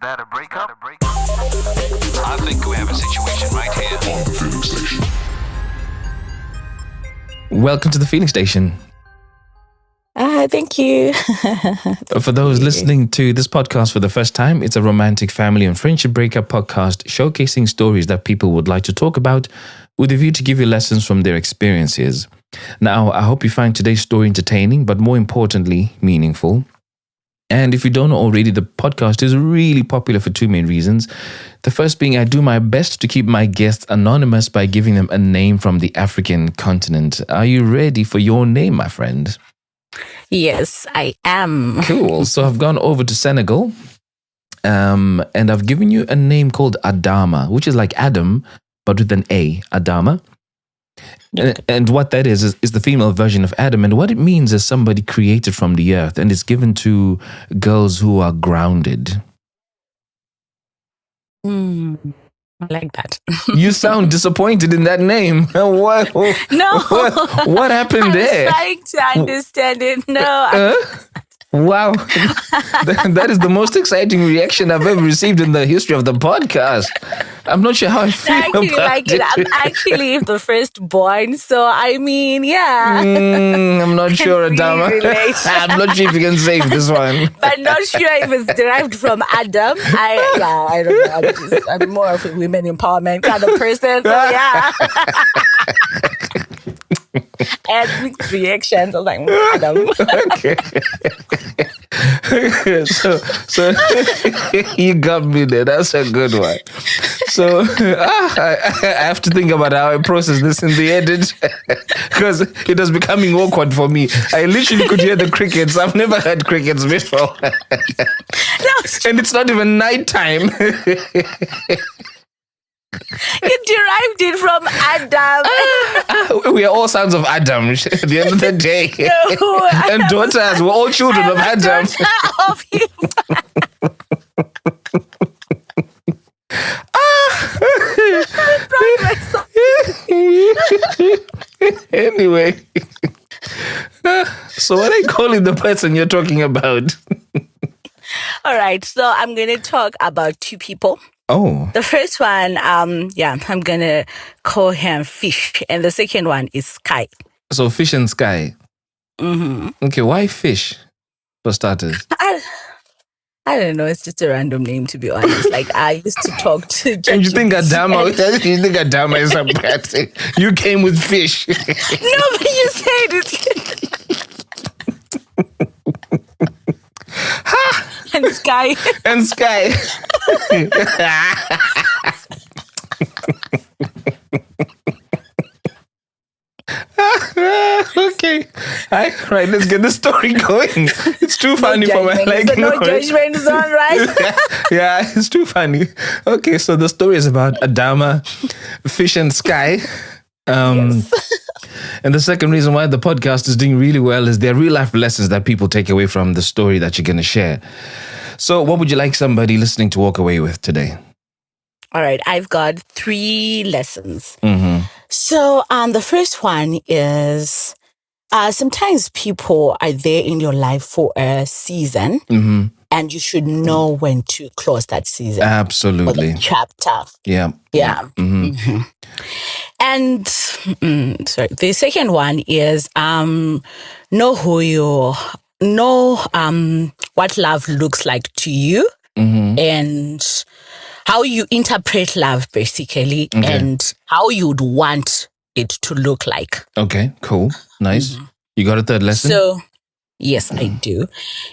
that a breakup? I think we have a situation right here. On the Feeling Station. Welcome to the Feeling Station. Thank you. For those listening to this podcast for the first time, it's a romantic family and friendship breakup podcast showcasing stories that people would like to talk about with a view to give you lessons from their experiences. Now, I hope you find today's story entertaining, but more importantly, meaningful. And if you don't know already, the podcast is really popular for two main reasons. The first being I do my best to keep my guests anonymous by giving them a name from the African continent. Are you ready for your name, my friend? Yes, I am. Cool. So I've gone over to Senegal and I've given you a name called Adama, which is like Adam, but with an A, Adama. And what that is the female version of Adam. And what it means is somebody created from the earth, and it's given to girls who are grounded. I like that. You sound disappointed in that name. What happened there? I'm trying to understand it. No. Wow. That is the most exciting reaction I've ever received in the history of the podcast. I'm not sure how I feel about it. I'm actually the firstborn, so I mean, yeah. I'm not sure, Adama. I'm not sure if you can save this one. But not sure if it's derived from Adam. I don't know. I'm more of a women empowerment kind of person, so yeah. I had mixed reactions. I was like, Adam. Okay. So you got me there. That's a good one. So I have to think about how I process this in the edit because it was becoming awkward for me. I literally could hear the crickets. I've never heard crickets before. And it's not even nighttime. You derived it from Adam. We are all sons of Adam at the end of the day. No, and daughters, we're all children of Adam. Of him. Anyway. So what are you calling the person you're talking about? All right, so I'm going to talk about two people. Oh. The first one, I'm going to call him Fish. And the second one is Sky. So Fish and Sky. Mm-hmm. Okay, why Fish, for starters? I don't know. It's just a random name, to be honest. Like, I used to talk to... And you think Adama is a bad thing? You came with Fish. No, but you said it. And Sky. And Sky. Okay. Right, let's get the story going. It's too funny for my liking. No judgment zone, right? Yeah, it's too funny. Okay, so the story is about Adama, Fish and Sky. Yes. And the second reason why the podcast is doing really well is there are real life lessons that people take away from the story that you're going to share. So what would you like somebody listening to walk away with today? All right, I've got 3 lessons. Mm-hmm. So the first one is sometimes people are there in your life for a season, Mm-hmm. and you should know when to close that season. Absolutely. Or the chapter. Yeah. Yeah. Mm-hmm. Mm-hmm. And the second one is know what love looks like to you, Mm-hmm. and how you interpret love, basically, and how you'd want it to look like. Okay, cool. Nice. Mm-hmm. You got a third lesson? So, yes, I do.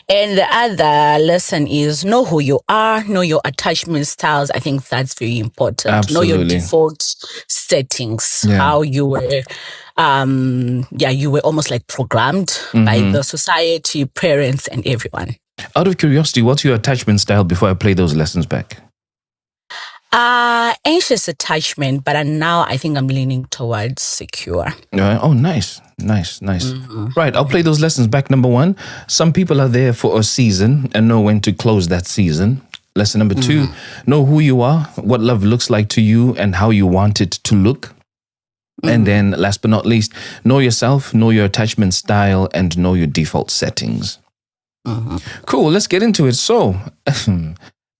And the other lesson is know who you are, know your attachment styles. I think that's very important. Absolutely. Know your default settings, how you were, you were almost like programmed by the society, parents, and everyone. Out of curiosity, what's your attachment style before I play those lessons back? Anxious attachment, but now I think I'm leaning towards secure. Oh, nice. Right, I'll play those lessons back. Number 1, some people are there for a season and know when to close that season. Lesson number 2, know who you are, what love looks like to you, and how you want it to look. And then last but not least, know yourself, know your attachment style, and know your default settings. Cool, let's get into it. So,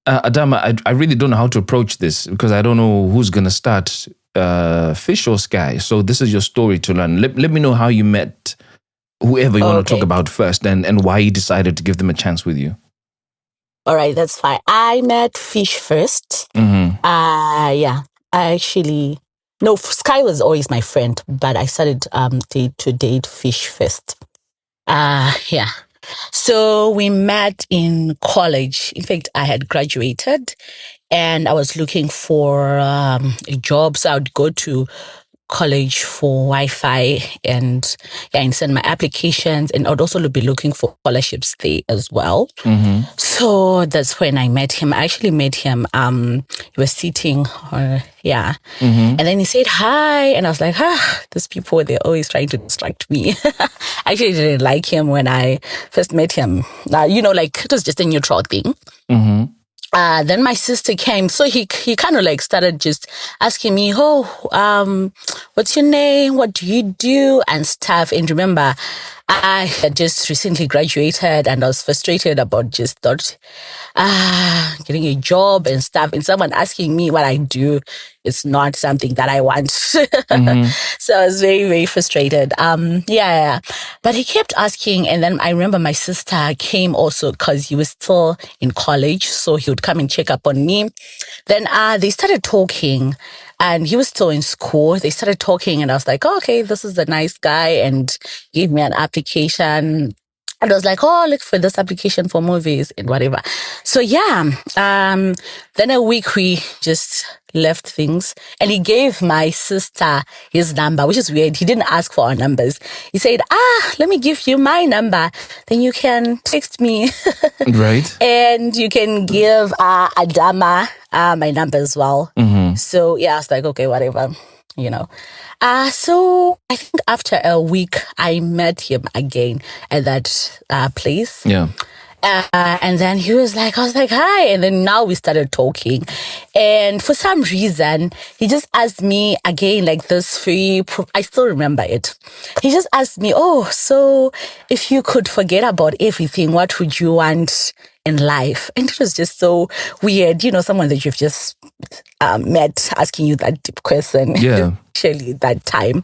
Adama, I really don't know how to approach this because I don't know who's going to start, Fish or Sky. So this is your story to learn. Let me know how you met whoever you want to talk about first and why you decided to give them a chance with you. All right, that's fine. I met Fish first. Yeah, I actually... No, Sky was always my friend, but I started to date Fish first. Yeah. So we met in college. In fact, I had graduated and I was looking for a job. So I would go to college for Wi-Fi and send my applications, and I'd also be looking for scholarships there as well. So that's when I met him. I actually met him. He was sitting, and then he said hi, and I was like, these people, they're always trying to distract me. I actually didn't like him when I first met him. Like it was just a neutral thing. Then my sister came, so he kind of like started just asking me, what's your name? What do you do? And stuff. And remember, I had just recently graduated and I was frustrated about just not getting a job and stuff. And someone asking me what I do is not something that I want. So I was very, very frustrated. But he kept asking. And then I remember my sister came also because he was still in college. So he would come and check up on me. Then they started talking. And he was still in school. They started talking and I was like, okay, this is a nice guy, and gave me an application. And I was like, look for this application for movies and whatever. So then a week we just left things, and he gave my sister his number, which is weird. He didn't ask for our numbers. He said, let me give you my number. Then you can text me. Right. And you can give Adama my number as well. So I was like, okay, whatever, So I think after a week, I met him again at that place. Yeah. And then he was like, I was like, hi. And then now we started talking. And for some reason, he just asked me again, like this I still remember it. He just asked me, so if you could forget about everything, what would you want in life? And it was just so weird, someone that you've just met asking you that deep question. Yeah. Actually, that time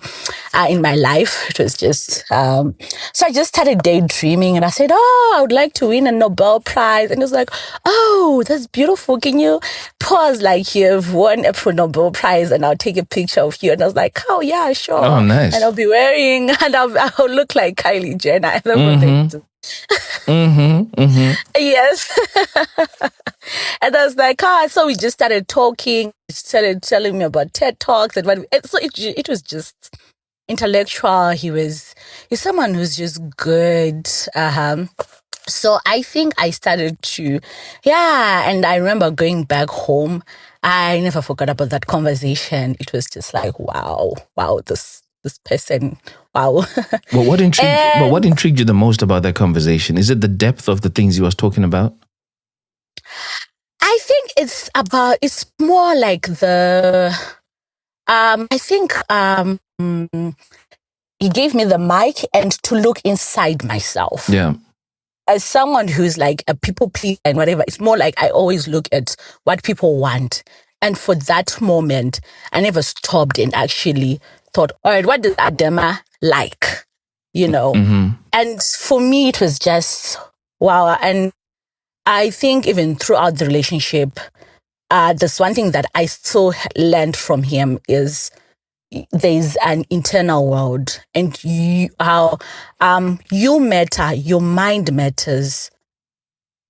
in my life, it was just so I just started daydreaming, and I said, I would like to win a Nobel Prize. And it was like, that's beautiful, can you pause like you've won a Nobel Prize and I'll take a picture of you? And I was like, yeah, sure. Oh, nice. And I'll be wearing, and I'll look like Kylie Jenner. Yes. And I was like, so we just started talking. He started telling me about TED Talks and so it was just intellectual. He's someone who's just good. So I think I started to, and I remember going back home. I never forgot about that conversation. It was just like, wow, this person, wow. Well, what intrigued you the most about that conversation? Is it the depth of the things he was talking about? I think it's more like he gave me the mic and to look inside myself. Yeah. As someone who's like a people pleaser and whatever, it's more like I always look at what people want. And for that moment, I never stopped and actually thought, all right, what does Adama like? And for me, it was just, wow. And I think even throughout the relationship, there's one thing that I still learned from him is there's an internal world, and you matter, your mind matters,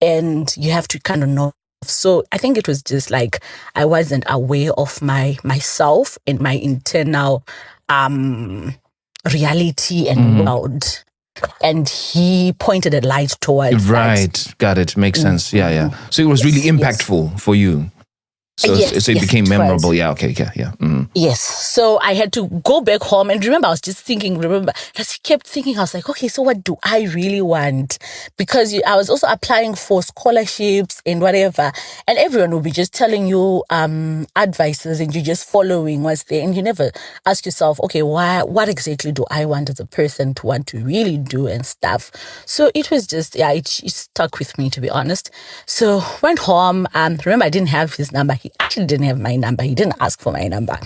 and you have to kind of know. So I think it was just like I wasn't aware of myself and my internal reality and world. And he pointed a light towards right. that. Got it. Makes sense. Yeah. So it was really impactful for you. So, Yes, so it yes, became it memorable. was. Yeah. Okay. Yeah. Mm. Yes. So I had to go back home and remember, I was just thinking, I kept thinking, I was like, okay, so what do I really want? Because I was also applying for scholarships and whatever. And everyone will be just telling you advices and you're just following what's there. And you never ask yourself, okay, what exactly do I want as a person to want to really do and stuff? So it was just, it stuck with me, to be honest. So went home. Remember, I didn't have his number. He actually didn't have my number. He didn't ask for my number.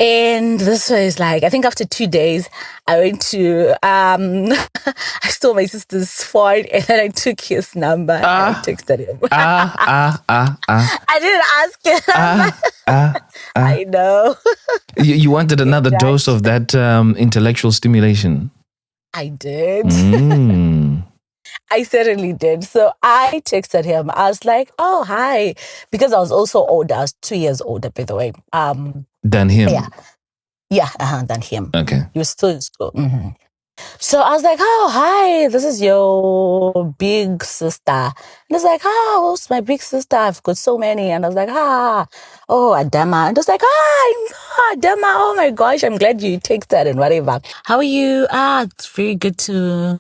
And this was like, I think after 2 days, I went to, I stole my sister's phone and then I took his number and I texted him. I didn't ask him. I know. You wanted another dose of that intellectual stimulation. I did. Mm. I certainly did. So I texted him. I was like, oh, hi. Because I was also older. I was 2 years older, by the way. Than him. Yeah, than him. Okay. He was still in school. Mm-hmm. So I was like, oh, hi, this is your big sister. And it's like, who's my big sister? I've got so many. And I was like, oh, Adama. And it's like, Adama, oh my gosh, I'm glad you texted and whatever. How are you? It's very good to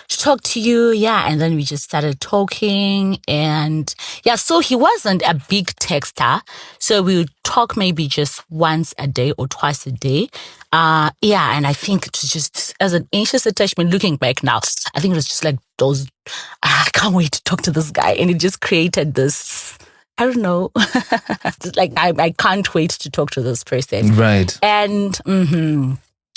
talk to you. Yeah. And then we just started talking. And yeah, so he wasn't a big texter. So we would talk maybe just once a day or twice a day. And I think it was just as an anxious attachment, looking back now, I think it was just like those, I can't wait to talk to this guy. And it just created this, I don't know, like I can't wait to talk to this person. Right. And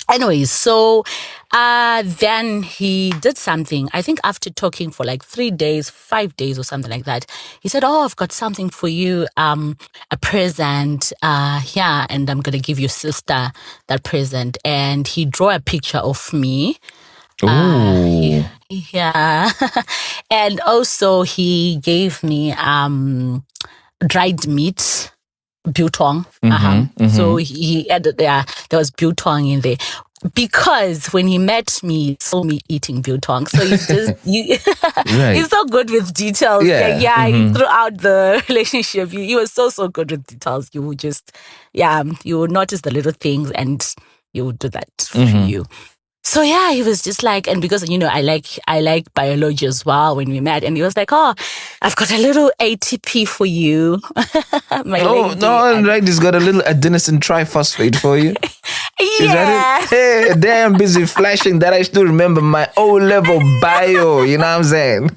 anyways, so then he did something. I think after talking for like 3 days, 5 days or something like that, he said, oh, I've got something for you, a present. And I'm going to give your sister that present. And he drew a picture of me. Yeah. And also he gave me dried meat, biltong. So he added there was biltong in there. Because when he met me, he saw me eating biltong. So he's just, Right. he's so good with details. Yeah. Throughout the relationship, he was so good with details. You would just, you would notice the little things and you would do that for you. So yeah, he was just like, and because I like biology as well when we met, and he was like, oh, I've got a little ATP for you. Right, he's got a little adenosine triphosphate for you. Yeah. Is that it? Hey, damn busy flashing that I still remember my O-level bio, you know what I'm saying?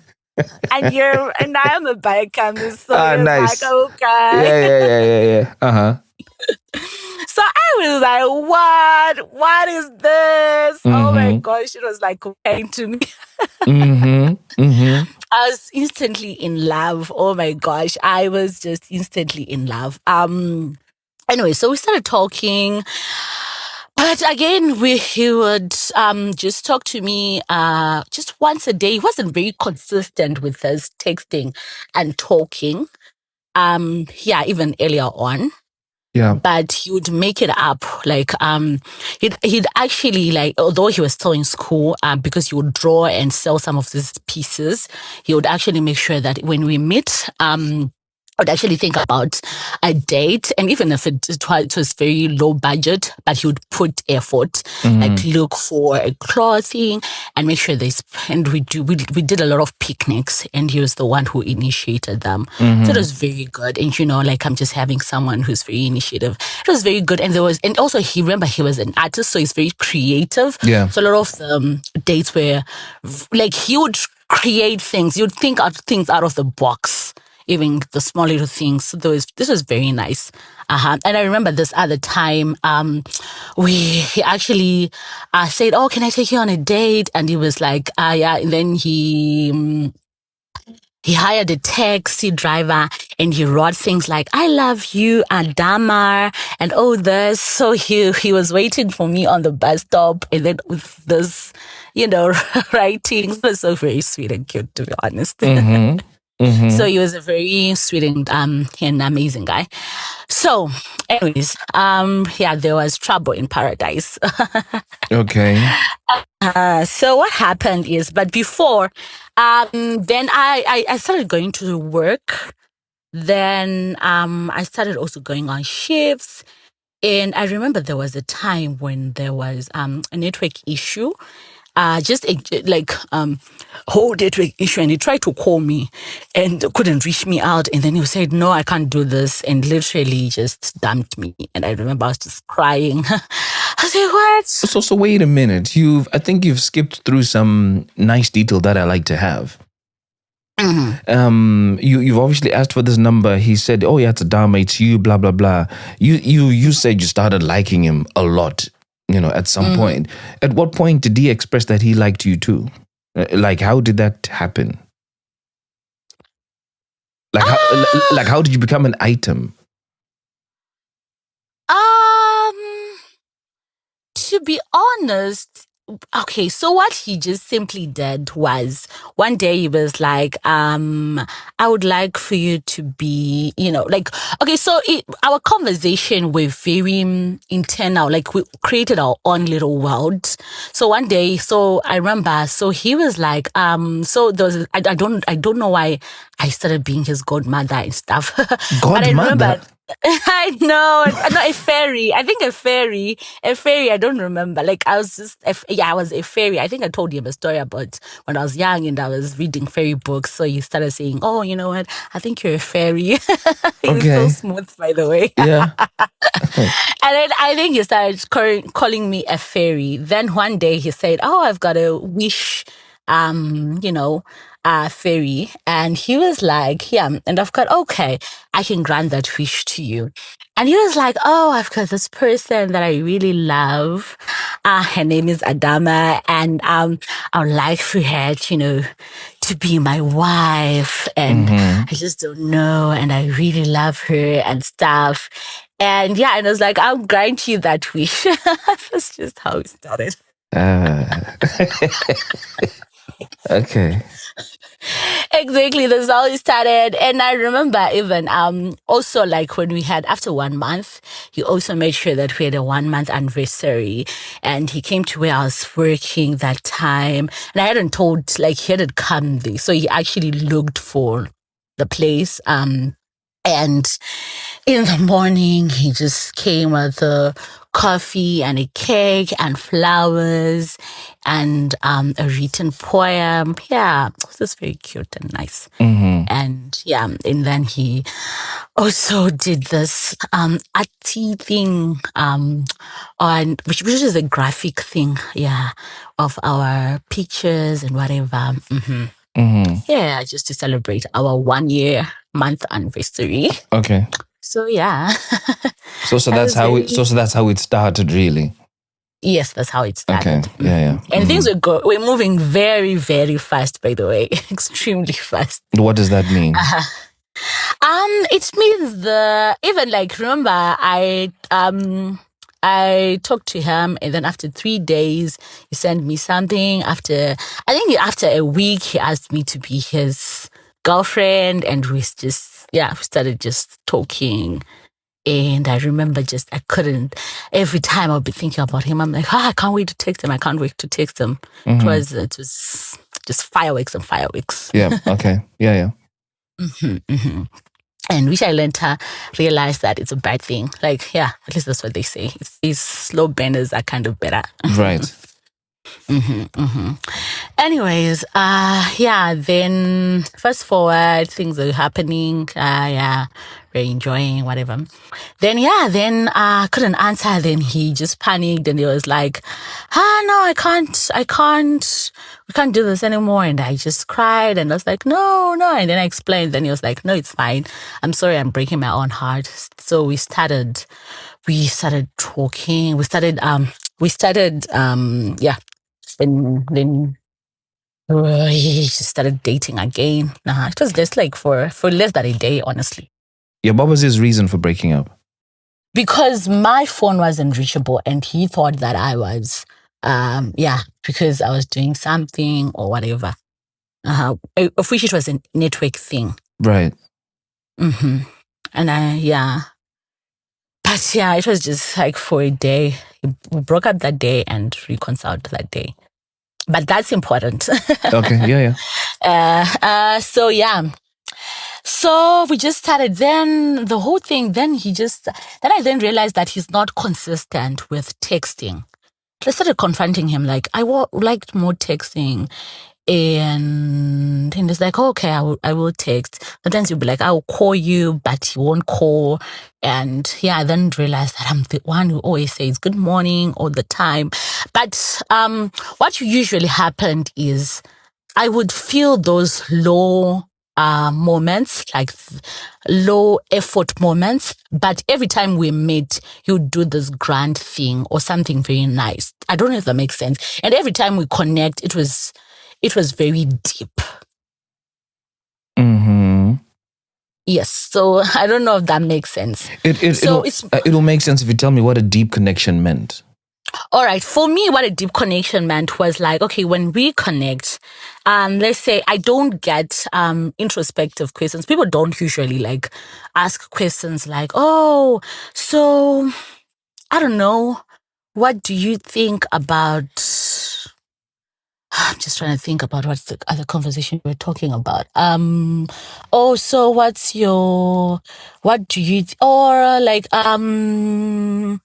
And I am a biochemist, so nice. like, okay. Yeah. So I was like, what is this? Oh my gosh, it was like cocaine to me. I was instantly in love. Oh my gosh, I was just instantly in love. Anyway, so we started talking. But again, he would just talk to me just once a day. He wasn't very consistent with his texting and talking. Even earlier on. Yeah. But he would make it up. Like, he'd actually, like, although he was still in school, because he would draw and sell some of these pieces, he would actually make sure that when we meet, I would actually think about a date, and even if it was very low budget, but he would put effort, like look for a clothing and make sure they spend. We did a lot of picnics, and he was the one who initiated them. So it was very good. And like I'm just having someone who's very initiative. It was very good, and also he was an artist, so he's very creative. Yeah. So a lot of the dates were like he would create things. You'd think out things out of the box. Even the small little things. So this was very nice. And I remember this other time, he actually said, oh, can I take you on a date? And he was like, yeah. And then he hired a taxi driver and he wrote things like, I love you, Adama, and all this. So he was waiting for me on the bus stop, and then with this, writing. It was so very sweet and cute, to be honest. So he was a very sweet and amazing guy. So, anyways, there was trouble in paradise. Okay. So what happened is, but before, then I started going to work. Then I started also going on shifts. And I remember there was a time when there was a network issue, whole network issue, and he tried to call me and couldn't reach me out. And then he said, "No, I can't do this," and literally just dumped me. And I remember I was just crying. I was like, "What?" So wait a minute. I think you've skipped through some nice detail that I like to have. You've obviously asked for this number. He said, "Oh yeah, it's a Dharma, it's you, blah blah blah." You said you started liking him a lot, at some point. At what point did he express that he liked you too? Like, how did that happen? Like how did you become an item? To be honest, okay, so what he just simply did was one day he was like, I would like for you to be, okay, so our conversation was very internal, like we created our own little world. So one day, so I remember, so he was like, so there was, I don't know why I started being his godmother and stuff. Godmother? But I remember, I know, not a fairy. I think a fairy. I don't remember. Like I was just, I was a fairy. I think I told him a story about when I was young and I was reading fairy books. So he started saying, "Oh, you know what? I think you're a fairy." He was so smooth, by the way. Yeah. And then I think he started calling me a fairy. Then one day he said, "Oh, I've got a wish, fairy." And he was like, "Yeah." And I've got, "Okay, I can grant that wish to you." And he was like, "Oh, I've got this person that I really love. Her name is Adama. And I would like for her, to be my wife. And I just don't know. And I really love her and stuff." And yeah, and I was like, "I'll grant you that wish." That's just how it started. Okay. Exactly, that's how it started. And I remember even also like when we had after 1 month, he also made sure that we had a 1 month anniversary. And he came to where I was working that time. And I hadn't told, like he hadn't come there. So he actually looked for the place. And in the morning, he just came with a coffee and a cake and flowers and a written poem. Yeah, it was just very cute and nice. And yeah, and then he also did this arty thing on which is a graphic thing, yeah, of our pictures and whatever. Yeah, just to celebrate our 1 year month anniversary. Okay. So yeah. So that's how it started, really. Yes, that's how it started. Okay. Yeah. And things we're moving very, very fast, by the way. Extremely fast. What does that mean? It means even like remember I talked to him, and then after 3 days he sent me something. After a week he asked me to be his girlfriend, and we started just talking. And I remember I couldn't, every time I'll be thinking about him, I'm like, I can't wait to text him. I can't wait to text him. It was just fireworks and fireworks. Yeah. Okay. Yeah. And which I later realized that it's a bad thing. Like, yeah, at least that's what they say. These slow burners are kind of better. Right. Anyways, then fast forward, things are happening. We're enjoying whatever. Then I couldn't answer. Then he just panicked and he was like, "No, I can't. We can't do this anymore." And I just cried and I was like, no. And then I explained. Then he was like, "No, it's fine. I'm sorry. I'm breaking my own heart." So we started talking. And then we just started dating again. It was just like for less than a day, honestly. Yeah, what was his reason for breaking up? Because my phone wasn't reachable and he thought that I was, because I was doing something or whatever. Of which it was a network thing. Right. And But yeah, it was just like for a day. We broke up that day and reconciled that day. But that's important. Okay, yeah. So yeah. So we just started. Then the whole thing. Then I then realized that he's not consistent with texting. I started confronting him like I liked more texting, and he's like, okay, I will text. But then he'll be like, I will call you, but he won't call. And yeah, I then realized that I'm the one who always says good morning all the time. But what usually happened is I would feel those low moments, like low effort moments. But every time we meet, he would do this grand thing or something very nice. I don't know if that makes sense. And every time we connect, it was very deep. Mm-hmm. Yes. So I don't know if that makes sense. It'll make sense if you tell me what a deep connection meant. All right. For me, what a deep connection meant was like, okay, when we connect, let's say I don't get introspective questions. People don't usually like ask questions like, oh, so I don't know, what do you think about? I'm just trying to think about what's the other conversation we're talking about. Oh, so what do you, or like, when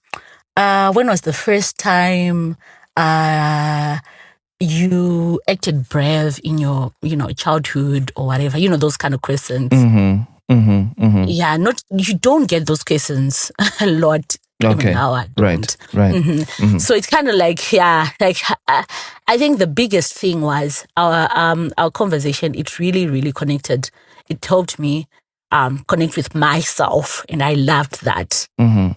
was the first time you acted brave in your, childhood or whatever, those kind of questions. Mm-hmm. Mm-hmm. Mm-hmm. Yeah, you don't get those questions a lot. Okay. Now I don't. Right. Mm-hmm. Mm-hmm. So it's kind of like, yeah, like I think the biggest thing was our conversation. It really, really connected. It helped me connect with myself, and I loved that. Mm-hmm.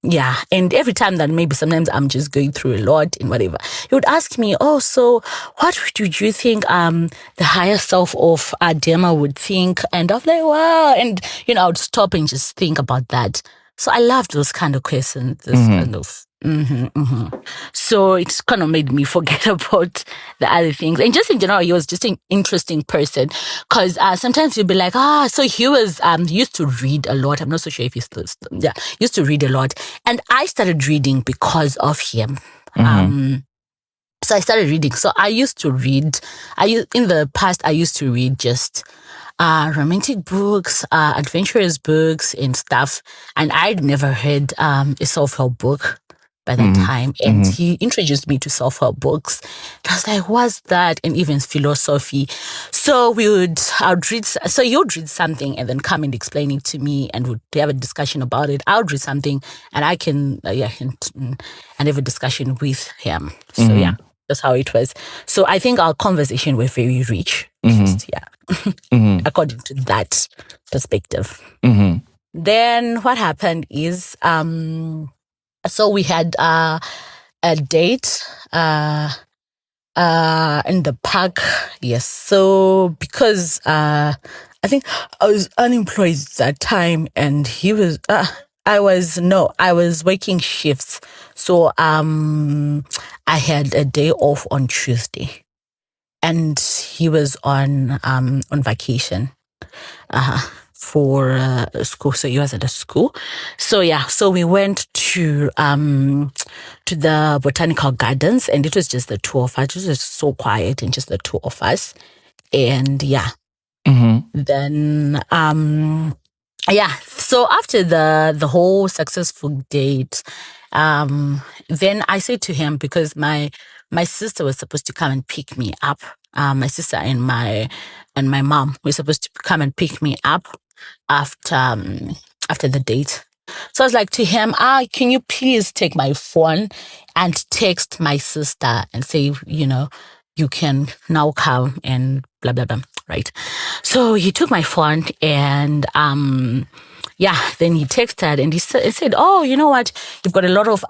Yeah. And every time that maybe sometimes I'm just going through a lot and whatever, he would ask me, oh, so what would you think the higher self of Adema would think? And I'm like, wow. And, I would stop and just think about that. So I loved those kind of questions, kind of. So it's kind of made me forget about the other things. And just in general, he was just an interesting person because sometimes you'll be like, so he was used to read a lot. I'm not so sure if he's still, used to read a lot. And I started reading because of him. So I started reading. So I used to read. In the past, I used to read just romantic books, adventurous books and stuff. And I'd never read a self-help book by that time. And he introduced me to self-help books. I was like, what's that? And even philosophy. So I'd read, so he would read something and then come and explain it to me and would have a discussion about it. I would read something and I can, and have a discussion with him. So yeah, that's how it was. So I think our conversation was very rich. Just, according to that perspective. Then what happened is, so we had a date in the park. Yes. So because I think I was unemployed at that time, and he was. I was working shifts. So I had a day off on Tuesday, and he was on vacation. For school, so he was at a school. So yeah, so we went to the botanical gardens, and it was just the two of us. It was just so quiet and just the two of us. And yeah, then yeah. So after the whole successful date, then I said to him, because my sister was supposed to come and pick me up. My sister and my mom were supposed to come and pick me up after the date. So I was like to him, can you please take my phone and text my sister and say, you can now come and blah, blah, blah. Right. So he took my phone and, then he texted and he said, oh, you know what? You've got a lot of,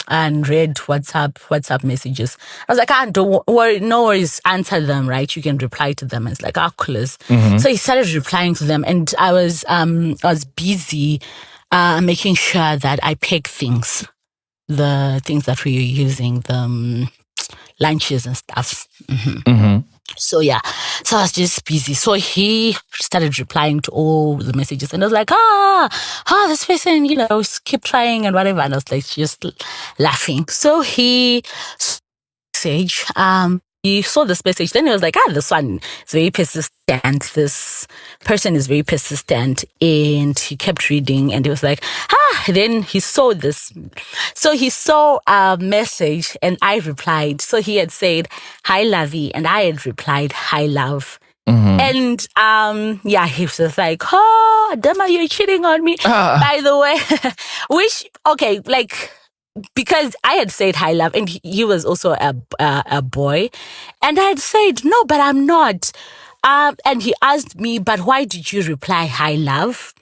unread WhatsApp messages. I was like, don't worry, no worries, answer them, right? You can reply to them. And it's like, close. So he started replying to them, and I was busy making sure that I pack things, the things that we were using, the lunches and stuff. So yeah, so I was just busy. So he started replying to all the messages, and I was like, this person, keep trying and whatever. And I was like, just laughing. So he message, he saw this message. Then he was like, this one is very persistent. This person is very persistent. And he kept reading and he was like, then he saw this. So he saw a message and I replied. So he had said, "Hi, Lovey." And I had replied, "Hi, love." And he was just like, "Oh, Adama, you're cheating on me." By the way, because I had said "hi, love," and he was also a boy, and I had said, "No, but I'm not." And he asked me, "But why did you reply "hi, love"?"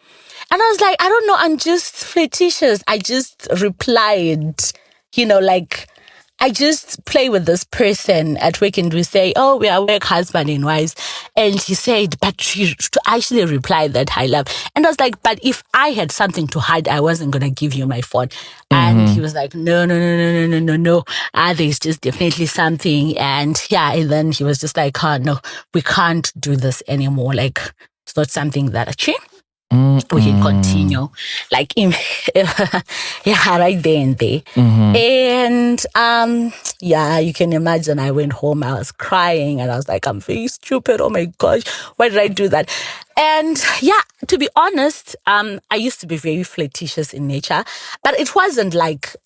And I was like, "I don't know. I'm just flirtatious. I just replied, I just play with this person at work and we say, "Oh, we are work husband and wives." And he said, "But to actually reply that "hi, love." And I was like, "But if I had something to hide, I wasn't going to give you my phone." And he was like, "No. There's just definitely something." And then he was just like, "Oh, no, we can't do this anymore. Like, it's not something that we can continue." Like, right there and there. And you can imagine I went home, I was crying and I was like, "I'm very stupid. Oh my gosh, why did I do that?" And to be honest, I used to be very flirtatious in nature, but it wasn't like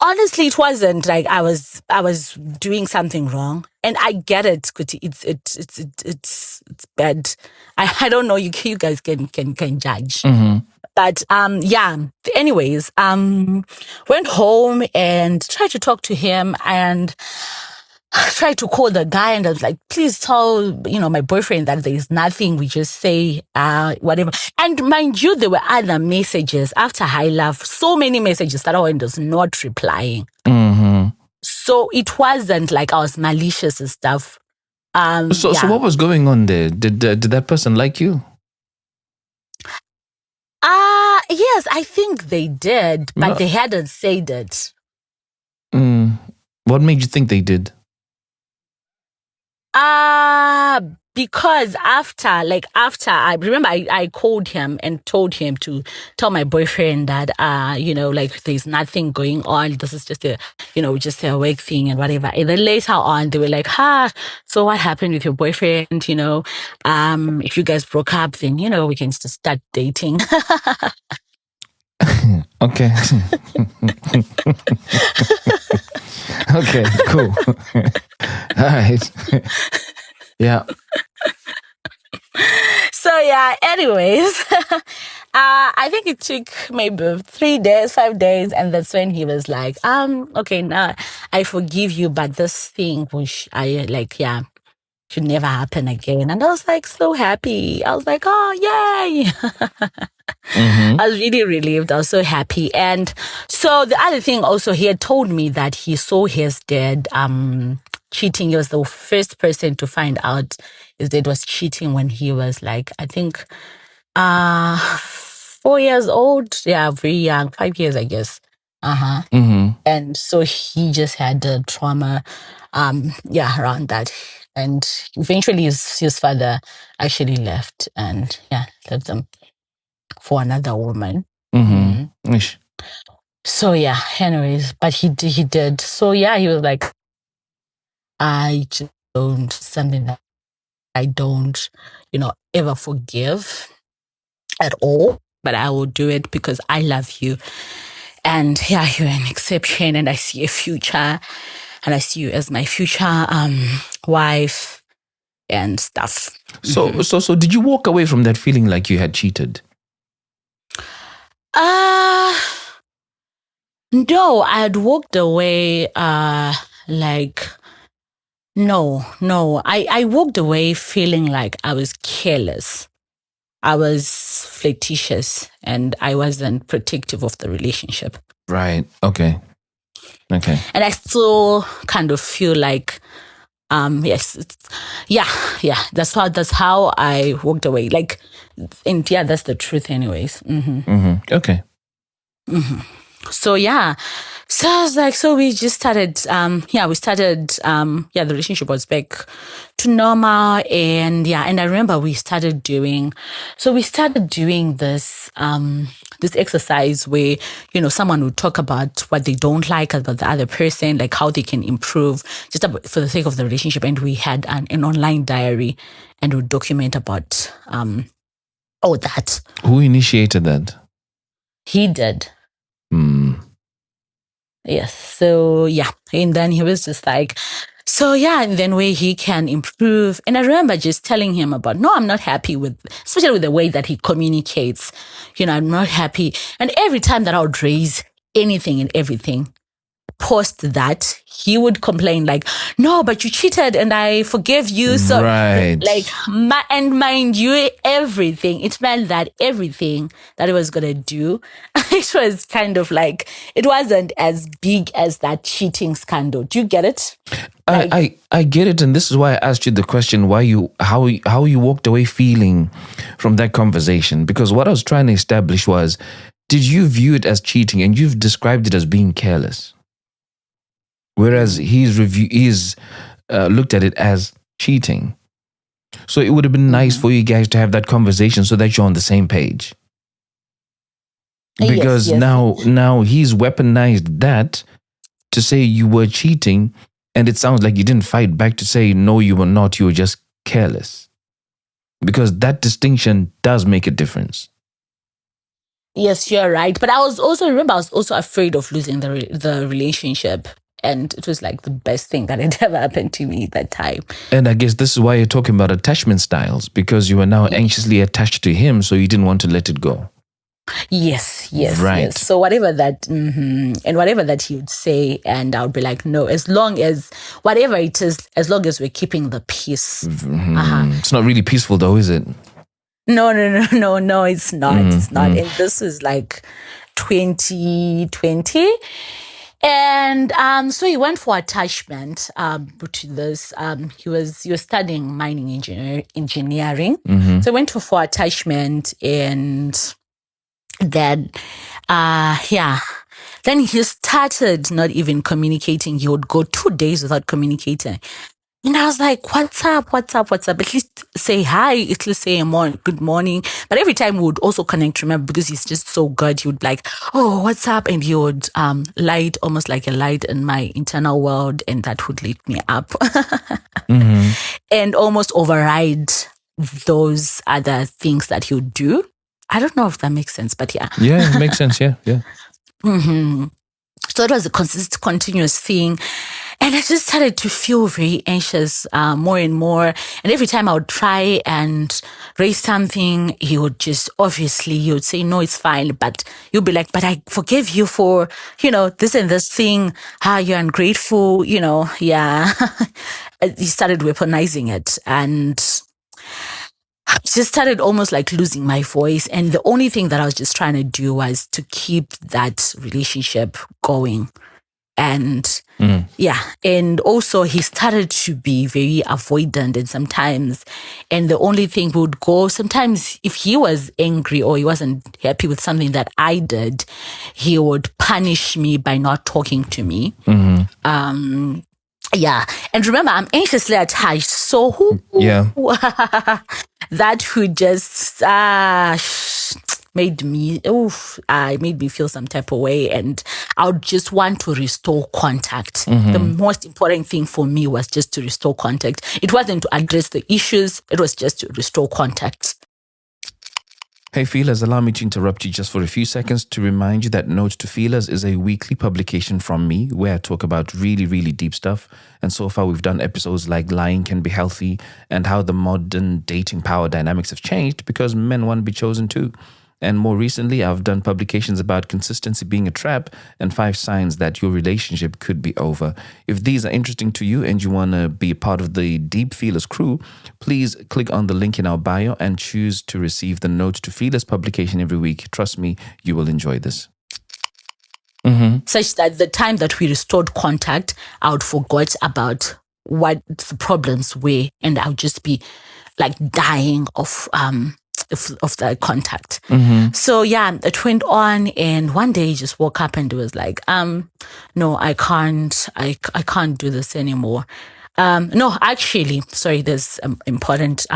honestly, it wasn't like I was doing something wrong, and I get it. Kuti. It's bad. I don't know. You guys can judge. But anyways, went home and tried to talk to him and tried to call the guy, and I was like, "Please tell my boyfriend that there is nothing. We just say whatever." And mind you, there were other messages after "hi, love." So many messages that I was not replying. So it wasn't like I was malicious and stuff. So what was going on there? Did that person like you? Yes, I think they did, but they hadn't said it. What made you think they did? Because after I remember I called him and told him to tell my boyfriend that there's nothing going on. This is just just a work thing and whatever. And then later on they were like, "So what happened with your boyfriend? If you guys broke up, then we can just start dating." Okay. Okay, cool. All right. Yeah. So anyways, I think it took maybe 3 days, 5 days, and that's when he was like, "Okay, now I forgive you, but this thing which I should never happen again." And I was like so happy. I was like, "Oh, yay." I was really relieved. I was so happy. And so the other thing also, he had told me that he saw his dad cheating. He was the first person to find out his dad was cheating when he was like, I think 4 years old. Yeah, very young, 5 years, I guess. And so he just had the trauma around that. And eventually his father actually left and left them for another woman. So anyways, but he did. So he was like, "I just don't, something that I don't, ever forgive at all, but I will do it because I love you. And you're an exception, and I see a future, and I see you as my future wife and stuff." So did you walk away from that feeling like you had cheated? No, I had walked away no. I walked away feeling like I was careless. I was flirtatious and I wasn't protective of the relationship. Right. Okay. And I still kind of feel like, that's how I walked away. Like, and that's the truth anyways. Okay. So so I was like, so we just started, the relationship was back to normal. And I remember we started doing this, this exercise where, someone would talk about what they don't like about the other person, like how they can improve just for the sake of the relationship. And we had an online diary and would document about all that. Who initiated that? He did. Hmm. Yes. So, yeah. And then he was just like, so yeah, and then where he can improve. And I remember just telling him about, no, I'm not happy especially with the way that he communicates. I'm not happy. And every time that I would raise anything and everything, post that, he would complain like, no, but you cheated and I forgive you. So right. And mind you, everything, it meant that everything that he was going to do, it was kind of like, it wasn't as big as that cheating scandal. Do you get it? I get it. And this is why I asked you the question, how you walked away feeling from that conversation. Because what I was trying to establish was, did you view it as cheating? And you've described it as being careless. Whereas he's looked at it as cheating. So it would have been nice for you guys to have that conversation so that you're on the same page. Because yes. now he's weaponized that to say you were cheating, and it sounds like you didn't fight back to say, no, you were not, you were just careless. Because that distinction does make a difference. Yes, you're right. But I was also afraid of losing the relationship. And it was like the best thing that had ever happened to me that time. And I guess this is why you're talking about attachment styles, because you were now anxiously attached to him, so you didn't want to let it go. Yes. Right. Yes. So whatever that, and whatever that he would say, and I would be like, no, as long as, whatever it is, as long as we're keeping the peace. It's not really peaceful though, is it? No, it's not. It's not. And this was like 2020. And so he went for attachment to this. He was studying mining engineering. So he went for attachment, and then then he started not even communicating. He would go 2 days without communicating. And I was like, what's up? At least say hi. At least say good morning. But every time we would also connect, remember, because he's just so good, he would like, oh, what's up? And he would light, almost like a light in my internal world. And that would light me up. And almost override those other things that he would do. I don't know if that makes sense, but yeah. Yeah, it makes sense. Yeah. So it was a continuous thing. And I just started to feel very anxious more and more. And every time I would try and raise something, he would say, no, it's fine. But you'll be like, but I forgive you for, this and this thing. You're ungrateful, yeah. He started weaponizing it. And I just started almost like losing my voice. And the only thing that I was just trying to do was to keep that relationship going. And and also he started to be very avoidant and the only thing would go, sometimes if he was angry or he wasn't happy with something that I did, he would punish me by not talking to me. And remember, I'm anxiously attached, so that would just made me feel some type of way, and I would just want to restore contact. The most important thing for me was just to restore contact. It wasn't to address the issues, it was just to restore contact. Hey Feelers, allow me to interrupt you just for a few seconds to remind you that Note to Feelers is a weekly publication from me where I talk about really, really deep stuff. And so far we've done episodes like lying can be healthy and how the modern dating power dynamics have changed because men want to be chosen too. And more recently, I've done publications about consistency being a trap and 5 signs that your relationship could be over. If these are interesting to you and you want to be a part of the Deep Feelers crew, please click on the link in our bio and choose to receive the Note to Feelers publication every week. Trust me, you will enjoy this. Such that the time that we restored contact, I would forget about what the problems were, and I would just be like dying of the contact. So it went on, and one day he just woke up and was like, no, I can't do this anymore. No, actually, sorry, there's important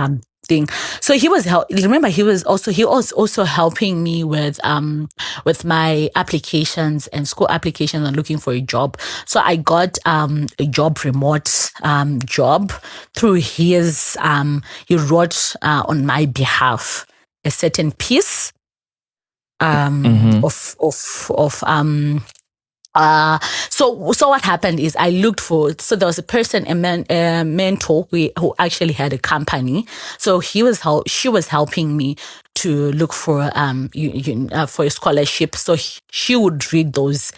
thing. So he was remember he was also helping me with my applications and school applications and looking for a job. So I got a job remote job through his he wrote on my behalf a certain piece so what happened is I looked so there was a person, a mentor who actually had a company. So she was helping me to look for for a scholarship. So she would read those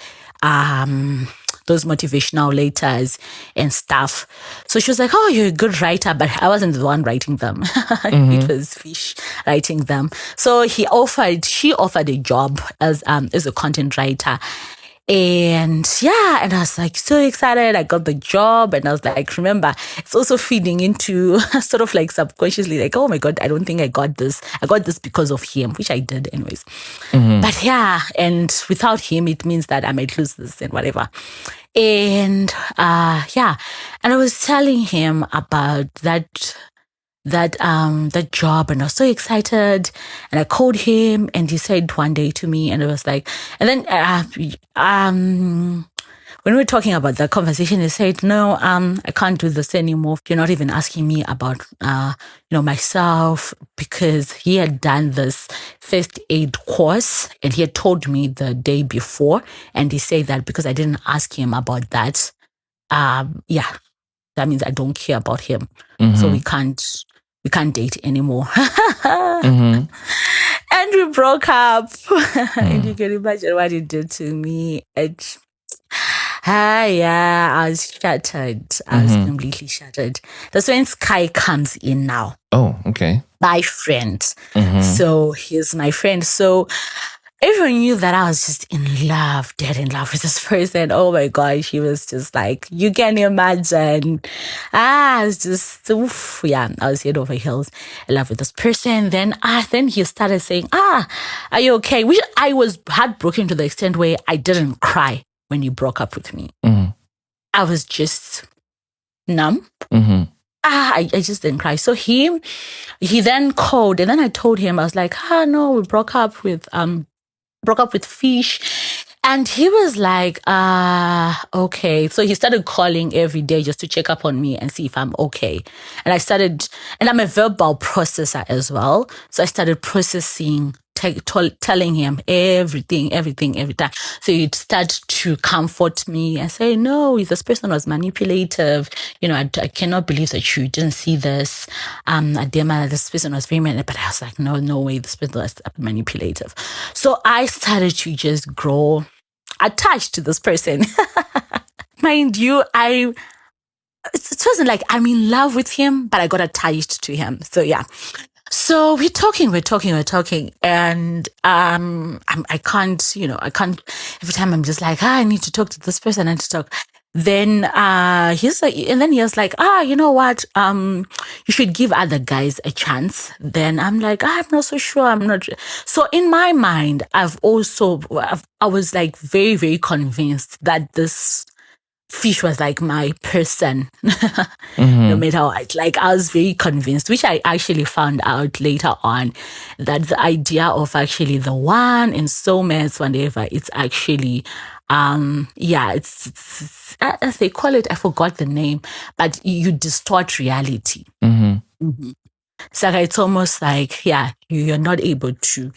motivational letters and stuff. So she was like, "Oh, you're a good writer," but I wasn't the one writing them. It was Fish writing them. So she offered a job as a content writer. And I was like so excited. I got the job, and I was like, remember, it's also feeding into sort of like subconsciously, like, oh my God, I don't think I got this. I got this because of him, which I did anyways. But and without him, it means that I might lose this and whatever. And and I was telling him about that job, and I was so excited, and I called him, and he said one day to me, and it was like, and then when we were talking about that conversation, he said, "No, I can't do this anymore. You're not even asking me about myself," because he had done this first aid course, and he had told me the day before, and he said that because I didn't ask him about that, that means I don't care about him, so we can't date anymore. And we broke up. And you can imagine what it did to me. I was shattered. I was completely shattered. That's when Sky comes in now. Oh, okay. My friend. So he's my friend. So everyone knew that I was just in love, dead in love with this person. Oh my gosh, he was just like, you can imagine. I was just, I was head over heels in love with this person. Then he started saying, are you okay? Which I was heartbroken to the extent where I didn't cry when you broke up with me. I was just numb. I just didn't cry. So he then called, and then I told him, I was like, no, we broke up with Fish. And he was like, okay. So he started calling every day just to check up on me and see if I'm okay. And and I'm a verbal processor as well. So I started processing, telling him everything, every time. So he'd start to comfort me and say, no, this person was manipulative. I cannot believe that you didn't see this. Adema, this person was very manipulative. But I was like, no way, this person was manipulative. So I started to just grow attached to this person. Mind you, it wasn't like I'm in love with him, but I got attached to him. So yeah. So we're talking, and I can't, every time I'm just like, I need to talk to this person, I need to talk. Then he's like, and then he was like, you know what? You should give other guys a chance. Then I'm like, I'm not so sure. I'm not. So in my mind, I was like very, very convinced that this Fish was like my person, no matter what. Like I was very convinced, which I actually found out later on, that the idea of actually the one in soulmates, whatever, it's actually, it's as they call it, I forgot the name, but you distort reality. So it's almost like, you're not able to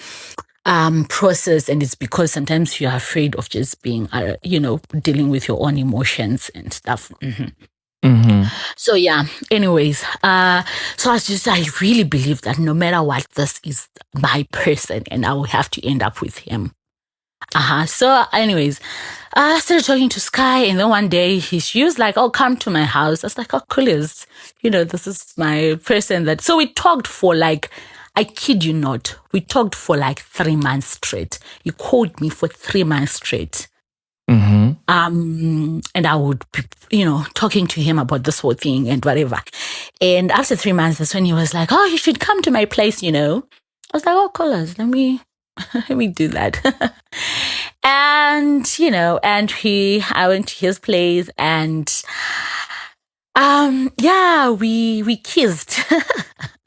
process, and it's because sometimes you're afraid of just being, dealing with your own emotions and stuff. So anyways, so I really believe that no matter what, this is my person, and I will have to end up with him. So anyways, I started talking to Sky, and then one day she was like, "Oh, come to my house." I was like, "Oh, cool, this is my person." So we talked for like, I kid you not, we talked for like 3 months straight. He called me for 3 months straight. And I would be, talking to him about this whole thing and whatever. And after 3 months, that's when he was like, "Oh, you should come to my place, I was like, "Oh, cool, let me do that." And, I went to his place, and, we kissed.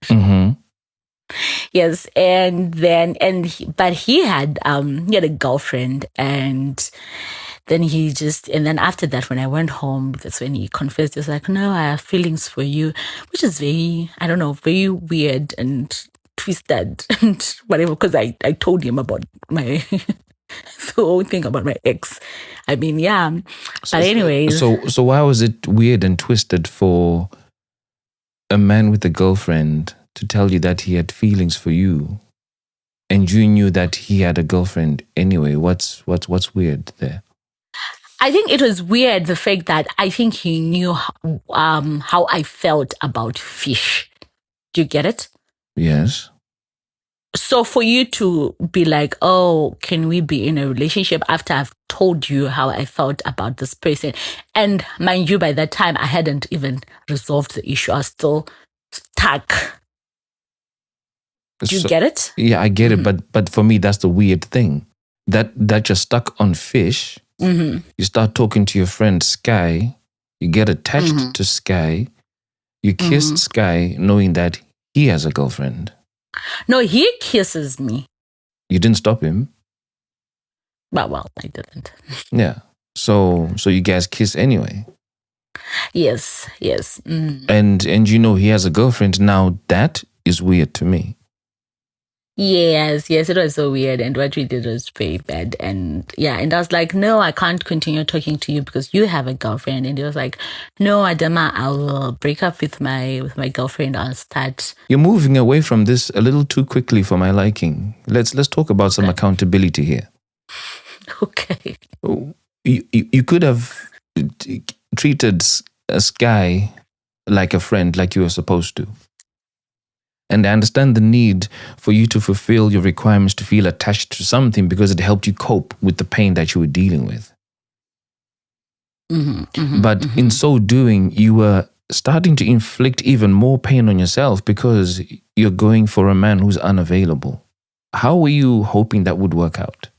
Mm-hmm. Yes, but he had a girlfriend, and then after that, when I went home, that's when he confessed. He was like, "No, I have feelings for you," which is very, I don't know, very weird and twisted and whatever. Because I told him about my the whole thing about my ex. I mean, yeah. But anyways, So why was it weird and twisted for a man with a girlfriend to tell you that he had feelings for you, and you knew that he had a girlfriend anyway? What's weird there? I think it was weird, the fact that I think he knew how I felt about fish. Do you get it? Yes. So for you to be like, oh, can we be in a relationship after I've told you how I felt about this person? And mind you, by that time, I hadn't even resolved the issue. I was still stuck. Do you get it? Yeah, I get it. But for me, that's the weird thing. That you're stuck on fish. Mm-hmm. You start talking to your friend Sky. You get attached to Sky. You kiss Sky knowing that he has a girlfriend. No, he kisses me. You didn't stop him? Well, I didn't. Yeah. So you guys kiss anyway. Yes. Mm. And you know he has a girlfriend now. That is weird to me. Yes, it was so weird, and what we did was very bad. And I was like, no, I can't continue talking to you because you have a girlfriend. And he was like, no, Adama, I will break up with my girlfriend. I'll start. You're moving away from this a little too quickly for my liking. Let's talk about some accountability here. Okay. You could have treated Sky like a friend, like you were supposed to. And I understand the need for you to fulfill your requirements to feel attached to something because it helped you cope with the pain that you were dealing with. But in so doing, you were starting to inflict even more pain on yourself because you're going for a man who's unavailable. How were you hoping that would work out?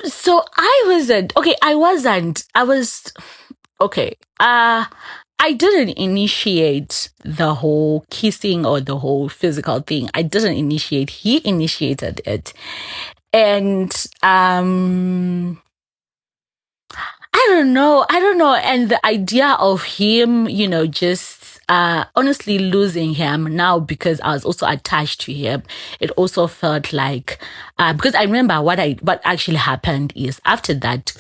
So I wasn't. I didn't initiate the whole kissing or the whole physical thing. I didn't initiate. He initiated it. And I don't know. And the idea of him, just honestly losing him now because I was also attached to him, it also felt like because I remember what actually happened is after that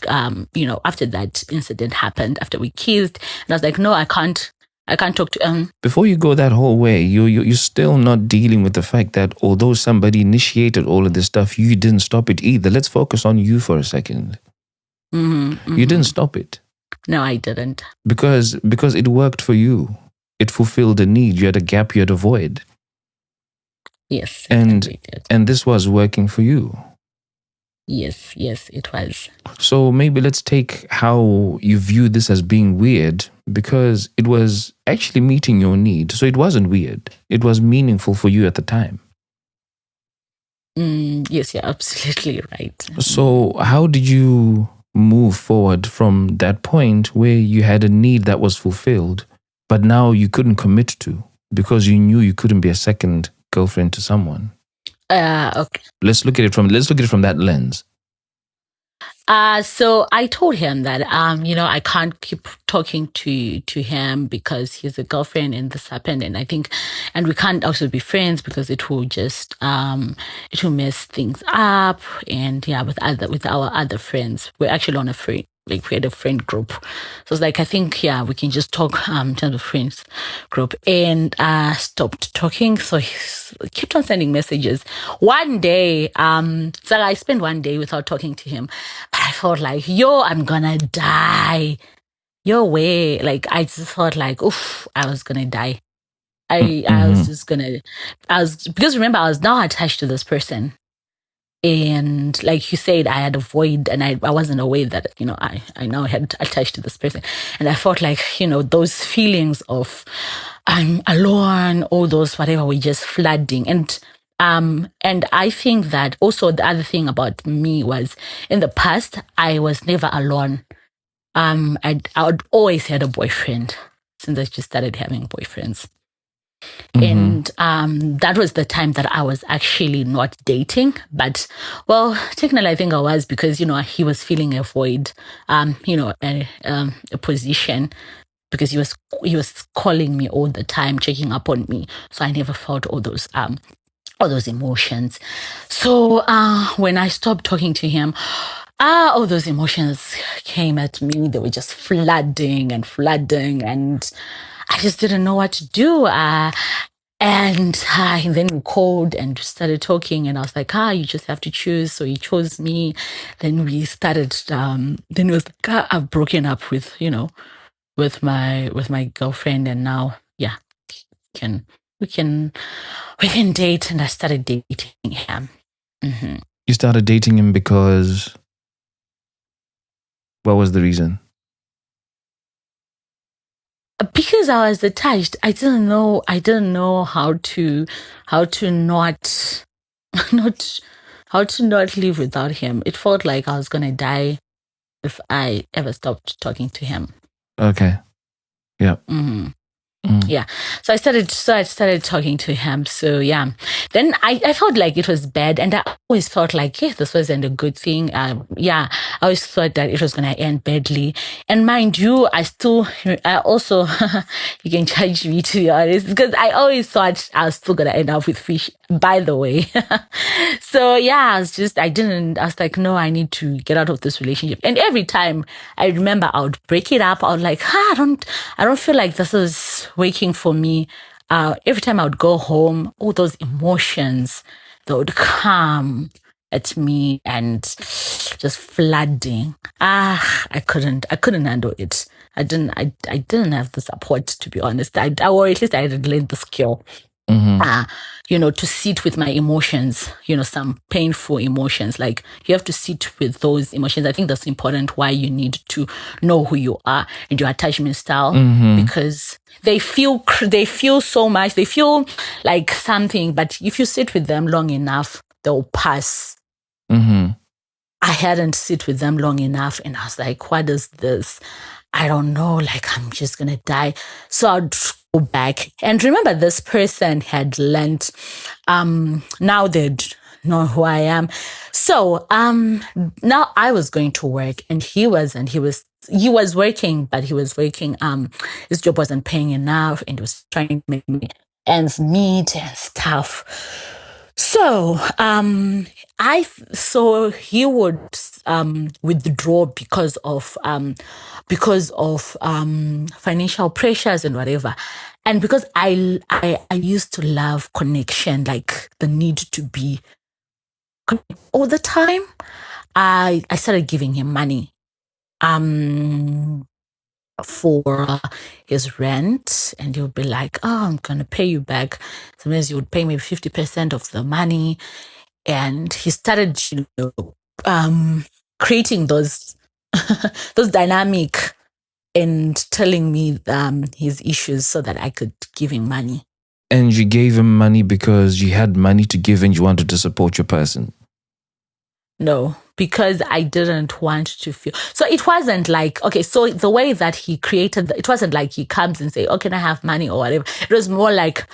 incident happened, after we kissed, and I was like, no, I can't talk to him. Before you go that whole way, you're still not dealing with the fact that although somebody initiated all of this stuff, you didn't stop it either. Let's focus on you for a second. You didn't stop it. No, I didn't. Because it worked for you. It fulfilled a need. You had a gap you had to avoid. Yes. And this was working for you. Yes, it was. So maybe let's take how you view this as being weird, because it was actually meeting your need. So it wasn't weird. It was meaningful for you at the time. Yes, you're absolutely right. So how did you move forward from that point where you had a need that was fulfilled, but now you couldn't commit to because you knew you couldn't be a second girlfriend to someone? Okay. Let's look at it from that lens. So I told him that I can't keep talking to him because he's a girlfriend and this happened, and we can't also be friends because it will just it will mess things up. And with our other friends, we're actually on a friend. Like we had a friend group. So it's like, I think, we can just talk in terms of friends group. And stopped talking. So he kept on sending messages. One day, so I spent one day without talking to him. But I felt like, I'm gonna die. Like, I just thought like, oof, I was gonna die. Because remember, I was now attached to this person. And like you said, I had a void and I wasn't aware that, I now had attached to this person. And I felt like, those feelings of I'm alone, all those whatever were just flooding. And I think that also the other thing about me was in the past, I was never alone. I would always had a boyfriend since I just started having boyfriends. And that was the time that I was actually not dating. But, well, technically, I think I was because, he was feeling a void, a position because he was calling me all the time, checking up on me. So I never felt all those emotions. So when I stopped talking to him, all those emotions came at me. They were just flooding, and I just didn't know what to do. And then we called and started talking, and I was like, you just have to choose. So he chose me. Then we started, then it was like, I've broken up with, with my girlfriend, and now, yeah, can we can date. And I started dating him. You started dating him because what was the reason? Because I was attached. I didn't know how to not how to not live without him. It felt like I was gonna die if I ever stopped talking to him. Okay. Yeah. Yeah. So I started talking to him. So yeah. Then I felt like it was bad, and I always felt like, this wasn't a good thing. I always thought that it was gonna end badly. And mind you, I also you can judge me, to be honest, because I always thought I was still gonna end up with Fish, by the way. So yeah, I was like, no, I need to get out of this relationship. And every time I remember I would break it up, I would like, I don't feel like this is working for me. Every time I would go home, all those emotions, they would come at me and just flooding. I couldn't handle it. I didn't have the support, to be honest. Or at least I had learned the skill. To sit with my emotions, some painful emotions. Like, you have to sit with those emotions. I think that's important, why you need to know who you are and your attachment style, because they feel so much. They feel like something, but if you sit with them long enough, they'll pass. I hadn't sit with them long enough, and I was like, what is this? I don't know, like, I'm just gonna die. So I'd go back. And remember, this person had learned, now they'd know who I am. So now I was going to work, and he was working, but he was working, his job wasn't paying enough, and he was trying to make me ends meet and stuff. So he would withdraw because of financial pressures and whatever. And because I used to love connection, like the need to be connected all the time, I started giving him money for his rent, and he would be like, I'm gonna pay you back. Sometimes he would pay me 50% of the money. And he started creating those those dynamic and telling me his issues so that I could give him money. And you gave him money because you had money to give and you wanted to support your person? No, because I didn't want to feel. So it wasn't like, okay, so the way that he created, it wasn't like he comes and say, can I have money or whatever. It was more like,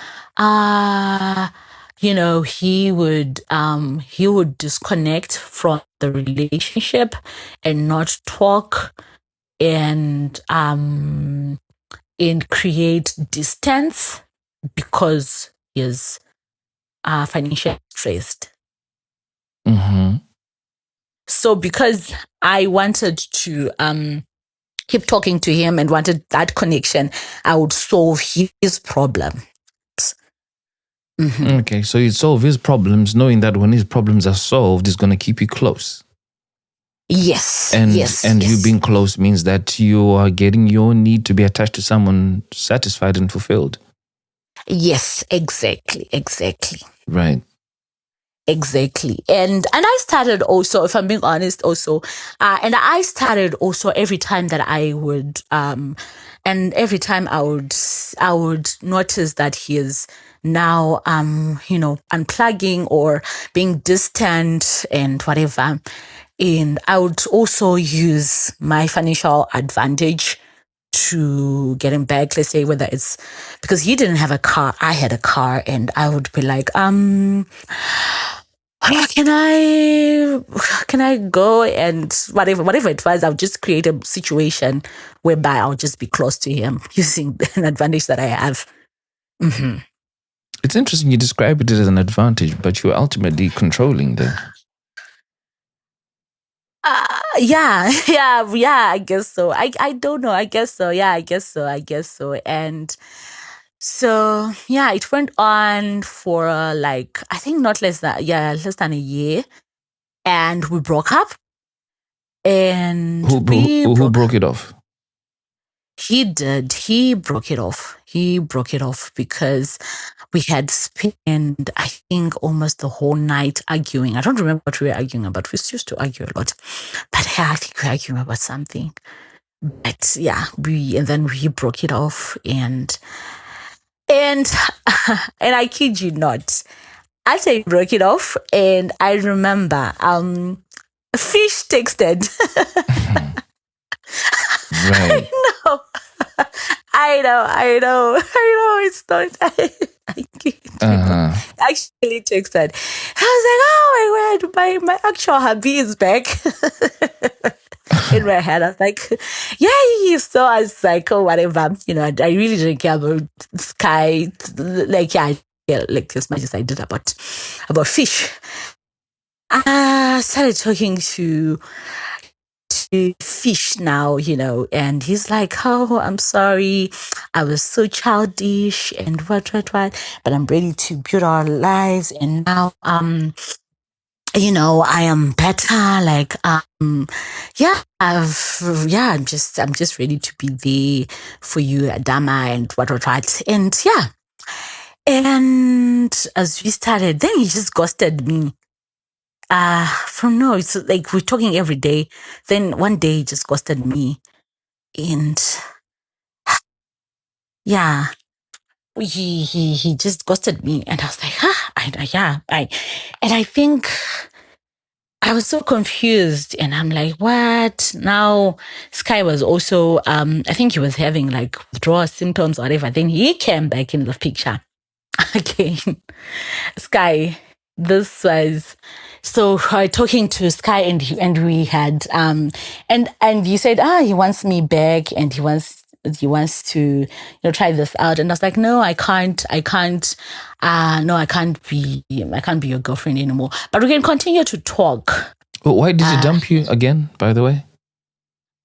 he would disconnect from the relationship and not talk, and create distance because he's financially stressed. So because I wanted to keep talking to him and wanted that connection, I would solve his problem. Okay, so you solve his problems, knowing that when his problems are solved, he's going to keep you close. Yes. And yes. You being close means that you are getting your need to be attached to someone satisfied and fulfilled. Yes, exactly. Right. Exactly. And I started also, if I'm being honest, also, and I started also every time that I would, and every time I would notice that he is now, unplugging or being distant and whatever. And I would also use my financial advantage to get him back. Let's say whether it's because he didn't have a car, I had a car, and I would be like, can I go, and whatever it was, I'll just create a situation whereby I'll just be close to him using an advantage that I have. It's interesting you describe it as an advantage, but you're ultimately controlling them. Yeah, I guess so. I don't know. I guess so. Yeah, I guess so. And so, yeah, it went on for like, I think not less than a year. And we broke up. And Who broke it off? He did. He broke it off. Because we had spent, I think, almost the whole night arguing. I don't remember what we were arguing about. We used to argue a lot. But yeah, I think we were arguing about something. But yeah, and then we broke it off, and I kid you not, after I broke it off, and I remember Fish texted. Right. I know. It's not. I can't. Actually texted. I was like, oh my word, my actual hubby is back. In my head, I was like, yeah. So I was like, oh, whatever. You know, I really didn't care about Sky. Like, yeah, like as much as I did about Fish. I started talking to Fish now, you know, and he's like, oh, I'm sorry, I was so childish and what, but I'm ready to build our lives, and now you know, I am better. Like, I'm just ready to be there for you, Adama, and what, and yeah. And as we started, then he just ghosted me. It's like we're talking every day. Then one day he just ghosted me, and yeah, he just ghosted me, and I was like, and I think I was so confused, and I'm like, what? Now Sky was also, I think he was having like withdrawal symptoms or whatever. Then he came back in the picture again. Sky, this was, so talking to Sky, and we had, and you said, he wants me back, and he wants to, you know, try this out. And I was like, no, I can't be your girlfriend anymore, but we can continue to talk. Well, why did he dump you again, by the way?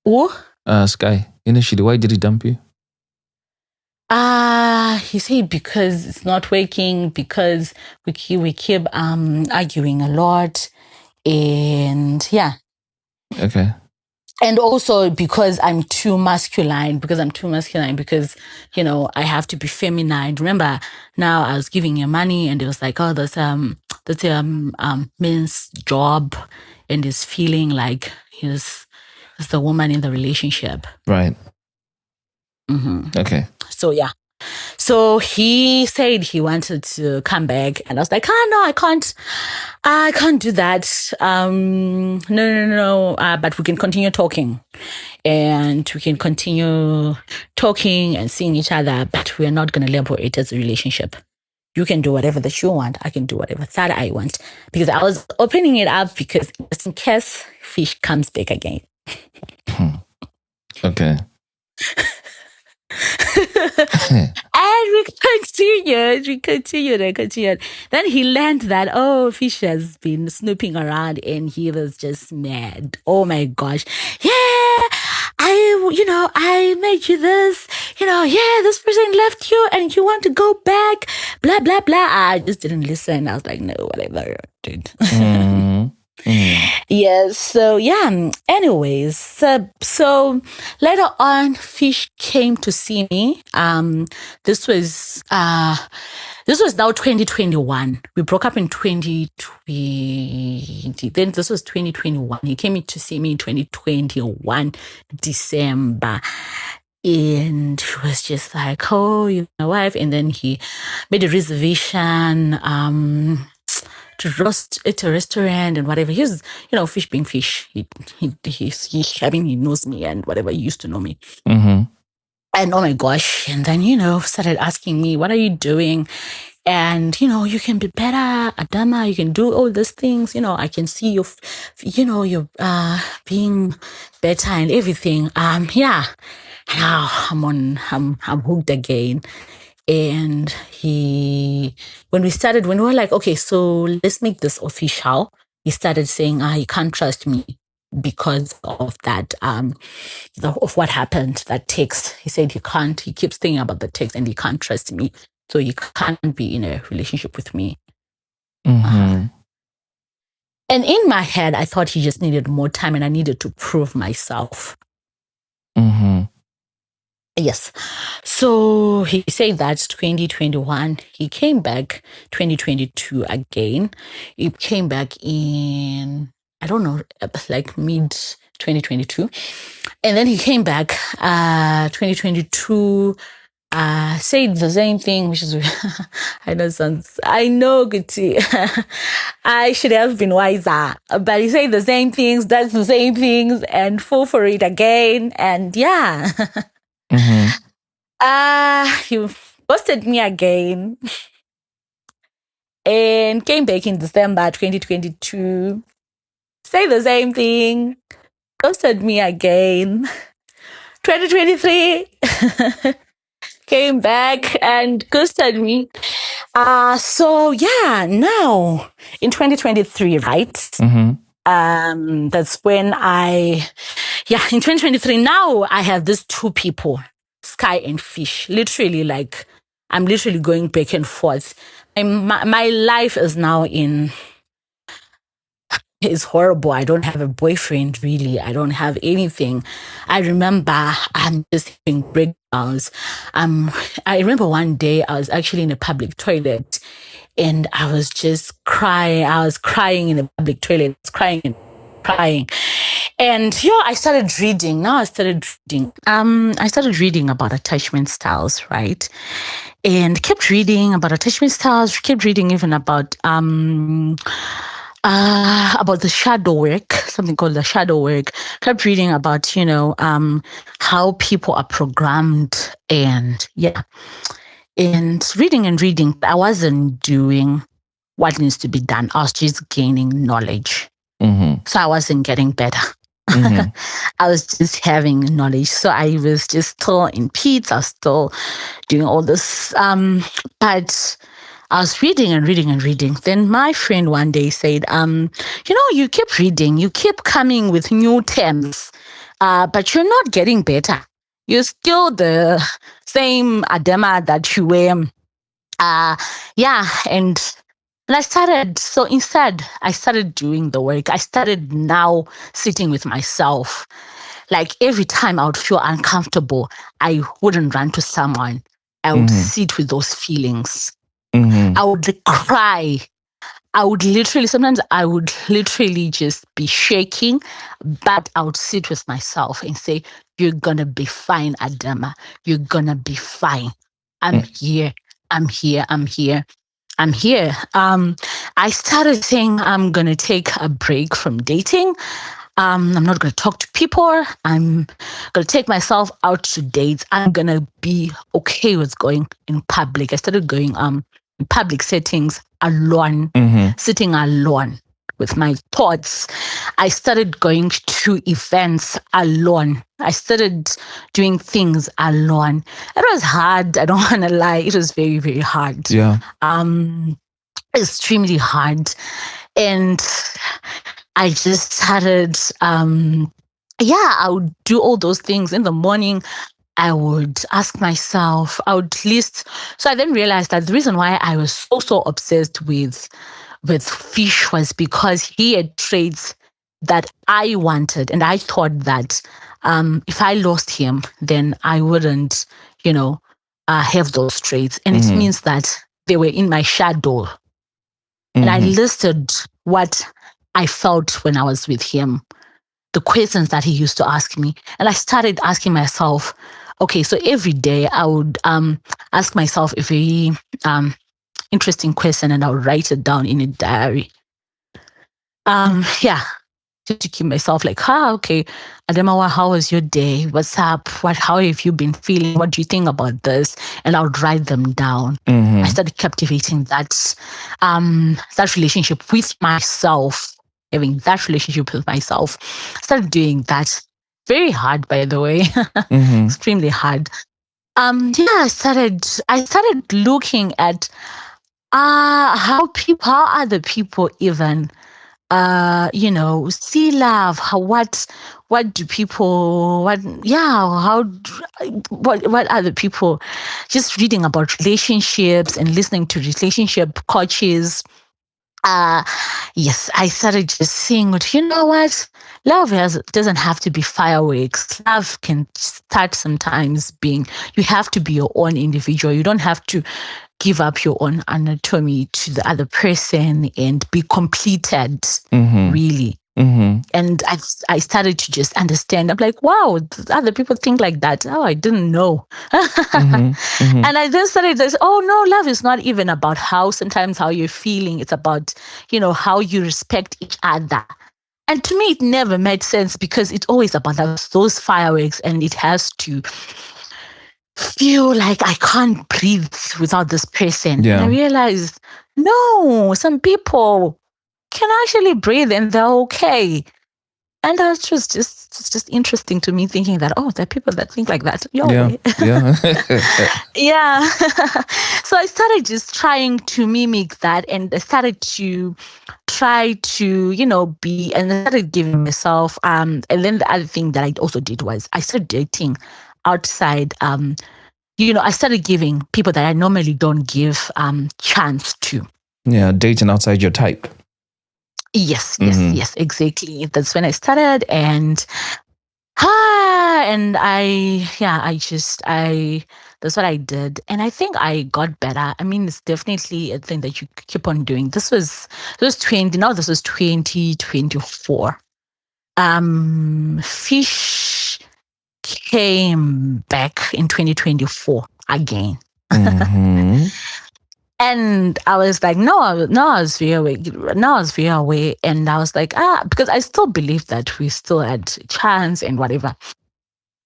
Who? Sky. Initially, why did he dump you? He said because it's not working, because we keep arguing a lot, and yeah. Okay. And also because I'm too masculine, because, you know, I have to be feminine. Remember, now I was giving him money, and it was like, oh, that's men's job, and he's feeling like he's the woman in the relationship. Right. Mm-hmm. Okay. So yeah. So he said he wanted to come back, and I was like, no, I can't do that. No. But we can continue talking, and seeing each other, but we're not going to label it as a relationship. You can do whatever that you want. I can do whatever that I want, because I was opening it up because just in case Fish comes back again. Okay. And we continued. Then he learned that, Fish has been snooping around, and he was just mad. Oh my gosh. Yeah, I made you this, this person left you and you want to go back, blah, blah, blah. I just didn't listen. I was like, no, whatever, dude. Yes. So yeah. Anyways, so later on, Fish came to see me. This was now 2021. We broke up in 2020. Then this was 2021. He came in to see me in 2021 December. And he was just like, oh, you're my wife. And then he made a reservation to roast at a restaurant and whatever. He's, Fish being Fish. He knows me and whatever. He used to know me. Mm-hmm. And oh my gosh. And then, started asking me, what are you doing? And, you can be better, Adama, you can do all these things. I can see you, you're being better and everything. Yeah. Now I'm hooked again. And when we were like, okay, so let's make this official. He started saying, you can't trust me because of that, of what happened, that text. He said he keeps thinking about the text and he can't trust me. So you can't be in a relationship with me. Mm-hmm. And in my head, I thought he just needed more time and I needed to prove myself. Mm-hmm. Yes. So he said that 2021, he came back 2022 again. He came back in, I don't know, like mid 2022. And then he came back 2022, said the same thing, which is, I know, Guti. I should have been wiser. But he said the same things, does the same things, and fall for it again. And yeah. Mm-hmm. He ghosted me again and came back in December 2022. Say the same thing. Ghosted me again. 2023 came back and ghosted me. So yeah, now in 2023, right? Mm-hmm. That's when in 2023, now I have these two people, Sky and Fish. Literally, like, I'm literally going back and forth. My life is now is horrible. I don't have a boyfriend, really. I don't have anything. I remember I'm just having breakdowns. I remember one day I was actually in a public toilet and I was just crying. I was crying in the public toilet. I was crying and crying. And I started reading. Now I started reading. I started reading about attachment styles, right? And kept reading about attachment styles, kept reading even about the shadow work, something called the shadow work. Kept reading about, how people are programmed and reading. I wasn't doing what needs to be done. I was just gaining knowledge. Mm-hmm. So I wasn't getting better. Mm-hmm. I was just having knowledge. So I was just still in Pete's. I was still doing all this. But I was reading and reading and reading. Then my friend one day said, you keep reading, you keep coming with new terms, but you're not getting better. You're still the same Adama that you were. And I started, so instead, I started doing the work. I started now sitting with myself. Like every time I would feel uncomfortable, I wouldn't run to someone. I would sit with those feelings. Mm-hmm. I would cry. Sometimes I would literally just be shaking, but I would sit with myself and say, you're going to be fine, Adama. You're going to be fine. I'm here. I'm here. I'm here. I'm here. I started saying I'm going to take a break from dating. I'm not going to talk to people. I'm going to take myself out to dates. I'm going to be okay with going in public. I started going in public settings alone, sitting alone with my thoughts. I started going to events alone. I started doing things alone. It was hard. I don't want to lie. It was very, very hard. Yeah. Extremely hard. And I just started, I would do all those things in the morning. I would ask myself, so I then realized that the reason why I was so obsessed with Fish was because he had traits that I wanted. And I thought that if I lost him, then I wouldn't, have those traits. And it means that they were in my shadow. And I listed what I felt when I was with him, the questions that he used to ask me. And I started asking myself, okay, so every day I would ask myself a very interesting question and I would write it down in a diary. just to keep myself like, okay, Ademawa, how was your day? What's up? How have you been feeling? What do you think about this? And I would write them down. I started captivating that relationship with myself, having that relationship with myself. I started doing that. Very hard, by the way, extremely hard. I started looking at how other people even see love. What other people, just reading about relationships and listening to relationship coaches. Yes, I started just seeing what, love doesn't have to be fireworks. Love can start sometimes being, you have to be your own individual. You don't have to give up your own anatomy to the other person and be completed, really. And I started to just understand. I'm like, wow, other people think like that. Oh, I didn't know. And I then started this, oh no, love is not even about how you're feeling. It's about, how you respect each other. And to me, it never made sense because it's always about those fireworks, and it has to feel like I can't breathe without this person. Yeah. And I realized, no, some people can actually breathe and they're okay. And that was just interesting to me, thinking that, there are people that think like that. Yeah. Yeah. So I started just trying to mimic that, and I started to try to, be, and I started giving myself, and then the other thing that I also did was I started dating outside, I started giving people that I normally don't give chance to. Yeah, dating outside your type. Yes, exactly. That's when I started, and that's what I did. And I think I got better. I mean, it's definitely a thing that you keep on doing. This was 2024. Fish came back in 2024 again. And I was like, no, I was very away. And I was like, because I still believe that we still had a chance and whatever.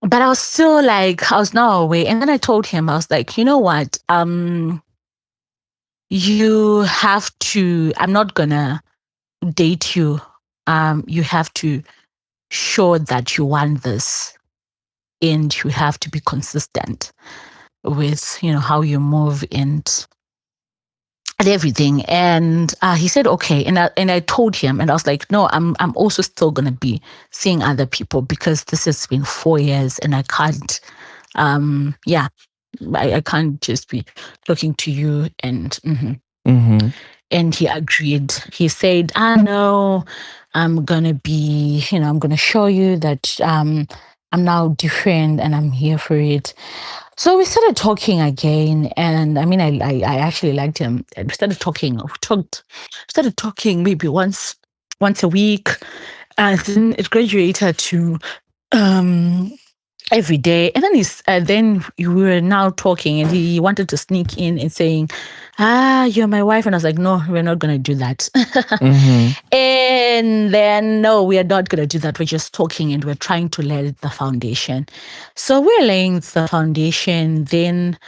But I was still like, I was now away. And then I told him, I was like, you know what? You have to, I'm not gonna date you. You have to show that you want this, and you have to be consistent with, how you move and everything. And he said, okay. And I told him, and I was like, no, I'm also still going to be seeing other people, because this has been 4 years and I can't, I can't just be talking to you. And, and he agreed. He said, no, I'm going to be, I'm going to show you that, I'm now different and I'm here for it. So we started talking again, and I mean, I actually liked him. And we started talking. Started talking maybe once a week, and then it graduated to every day. And then then we were now talking, and he wanted to sneak in and saying, you're my wife. And I was like, no, we're not going to do that. And then, no, we are not going to do that. We're just talking, and we're trying to lay the foundation. So we're laying the foundation. Then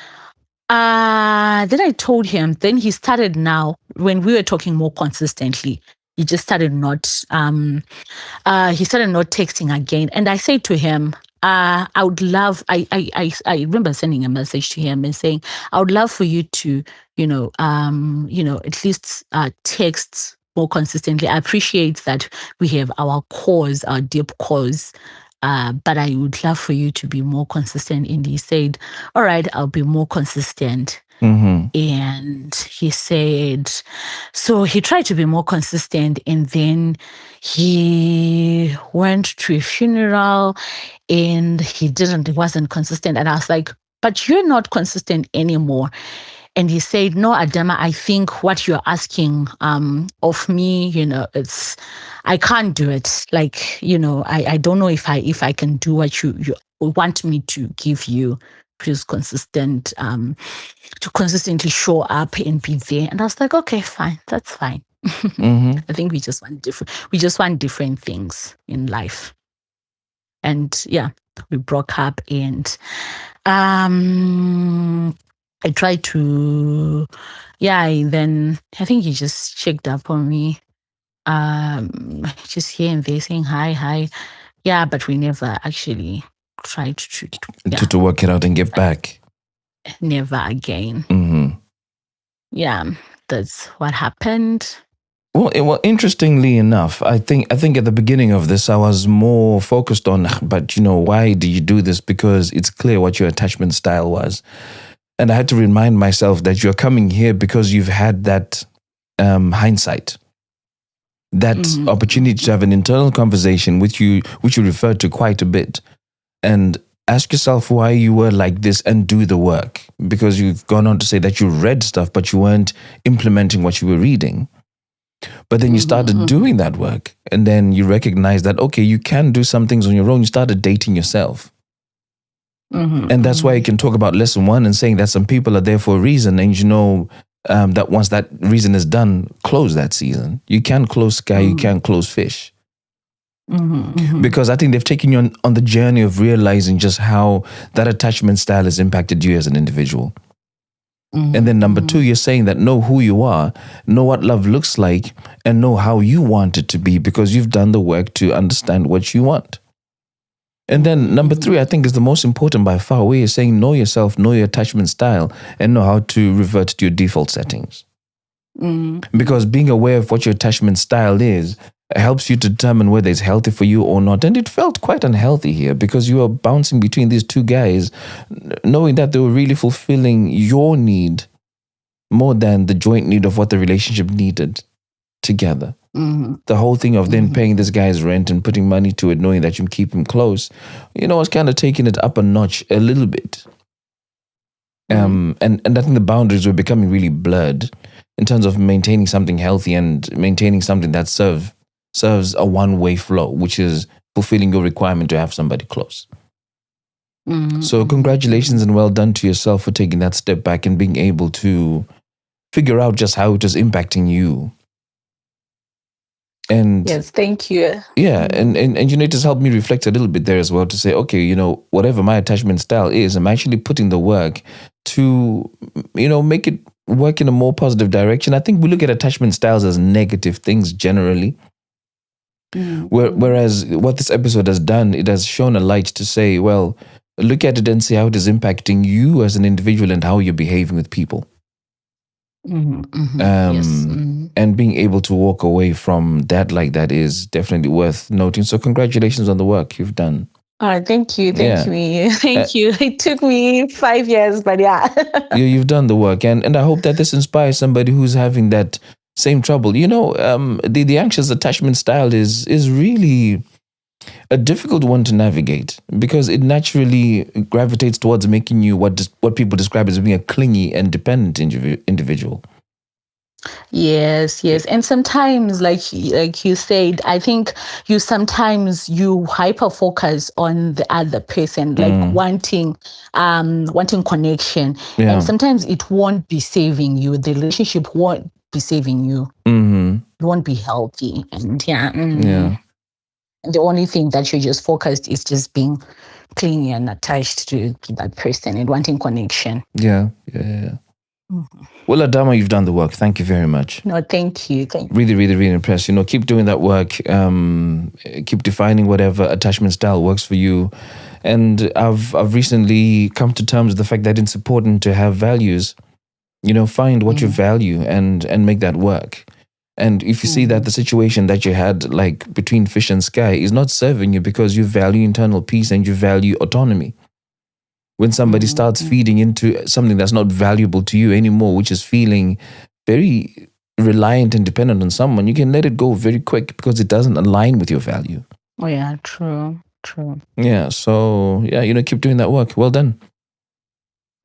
I told him, then he started now, when we were talking more consistently, he just started not texting again. And I said to him, I would love, I remember sending a message to him and saying, I would love for you to, at least text more consistently. I appreciate that we have our cause, our deep cause, but I would love for you to be more consistent. And he said, all right, I'll be more consistent. And he said, so he tried to be more consistent, and then he went to a funeral and he wasn't consistent. And I was like, but you're not consistent anymore. And he said, no, Adema, I think what you're asking of me, it's, I can't do it. Like, I don't know if I can do what you want me to give you, which is consistent, to consistently show up and be there. And I was like, okay, fine, that's fine. I think we just want different things in life. And yeah, we broke up, and I tried to, and then I think he just checked up on me, just here and there saying hi. Yeah, but we never actually tried to work it out and get back. Never again. Yeah, that's what happened. Well, interestingly enough, I think at the beginning of this, I was more focused on, but why do you do this? Because it's clear what your attachment style was. And I had to remind myself that you're coming here because you've had that hindsight, that opportunity to have an internal conversation which you referred to quite a bit, and ask yourself why you were like this and do the work. Because you've gone on to say that you read stuff, but you weren't implementing what you were reading. But then you started doing that work, and then you recognized that, okay, you can do some things on your own. You started dating yourself. And that's why you can talk about lesson 1 and saying that some people are there for a reason. And that once that reason is done, close that season. You can't close sky, you can't close fish. Because I think they've taken you on the journey of realizing just how that attachment style has impacted you as an individual. And then number 2, you're saying that know who you are, know what love looks like, and know how you want it to be, because you've done the work to understand what you want. And then number 3, I think, is the most important by far, where you're saying know yourself, know your attachment style, and know how to revert to your default settings. Because being aware of what your attachment style is helps you to determine whether it's healthy for you or not. And it felt quite unhealthy here, because you were bouncing between these 2 guys, knowing that they were really fulfilling your need more than the joint need of what the relationship needed together. The whole thing of then paying this guy's rent and putting money to it, knowing that you can keep him close, was kind of taking it up a notch a little bit. And I think the boundaries were becoming really blurred in terms of maintaining something healthy and maintaining something that serves a one-way flow, which is fulfilling your requirement to have somebody close. So congratulations and well done to yourself for taking that step back and being able to figure out just how it was impacting you. And yes, thank you. Yeah, and it has helped me reflect a little bit there as well, to say, okay, whatever my attachment style is, I'm actually putting the work to, make it work in a more positive direction. I think we look at attachment styles as negative things generally. Whereas what this episode has done, it has shown a light to say, well, look at it and see how it is impacting you as an individual and how you're behaving with people. And being able to walk away from that like that is definitely worth noting. So congratulations on the work you've done. Thank you. Thank you. It took me 5 years, but yeah. You've done the work, and I hope that this inspires somebody who's having that same trouble. The anxious attachment style is really a difficult one to navigate, because it naturally gravitates towards making you what people describe as being a clingy and dependent individual. Yes. And sometimes, like you said, I think you hyper focus on the other person, like wanting connection. Yeah. And sometimes it won't be saving you. The relationship won't be saving you. It won't be healthy. And the only thing that you're just focused is just being clingy and attached to that person and wanting connection. Yeah. Well, Adama, you've done the work. Thank you very much. No, thank you. Really, really, really impressed. Keep doing that work. Keep defining whatever attachment style works for you. And I've recently come to terms with the fact that it's important to have values. Find what you value and make that work. And if you see that the situation that you had, like between fish and sky, is not serving you because you value internal peace and you value autonomy. When somebody starts feeding into something that's not valuable to you anymore, which is feeling very reliant and dependent on someone, you can let it go very quick because it doesn't align with your value. Oh yeah, true. Yeah, so keep doing that work. Well done.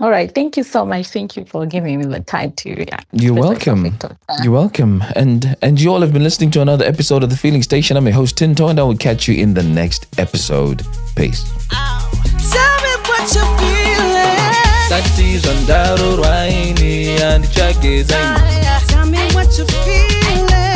All right. Thank you so much. Thank you for giving me the time to. You're welcome. You're welcome. And you all have been listening to another episode of The Feeling Station. I'm your host, Tinto, and I will catch you in the next episode. Peace. Tell me what you're feeling. Tell me what you're feeling.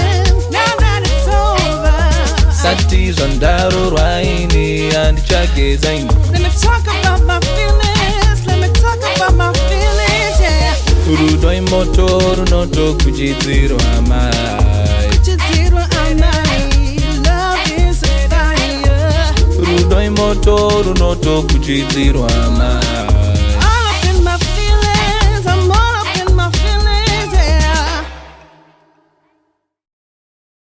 Let me talk about my feelings. Let me talk about my feelings, yeah. Rudo imoto runoto kujidzirwa amai. Kujidzirwa amai. Love is a fire. Rudo imoto runoto kujidzirwa amai.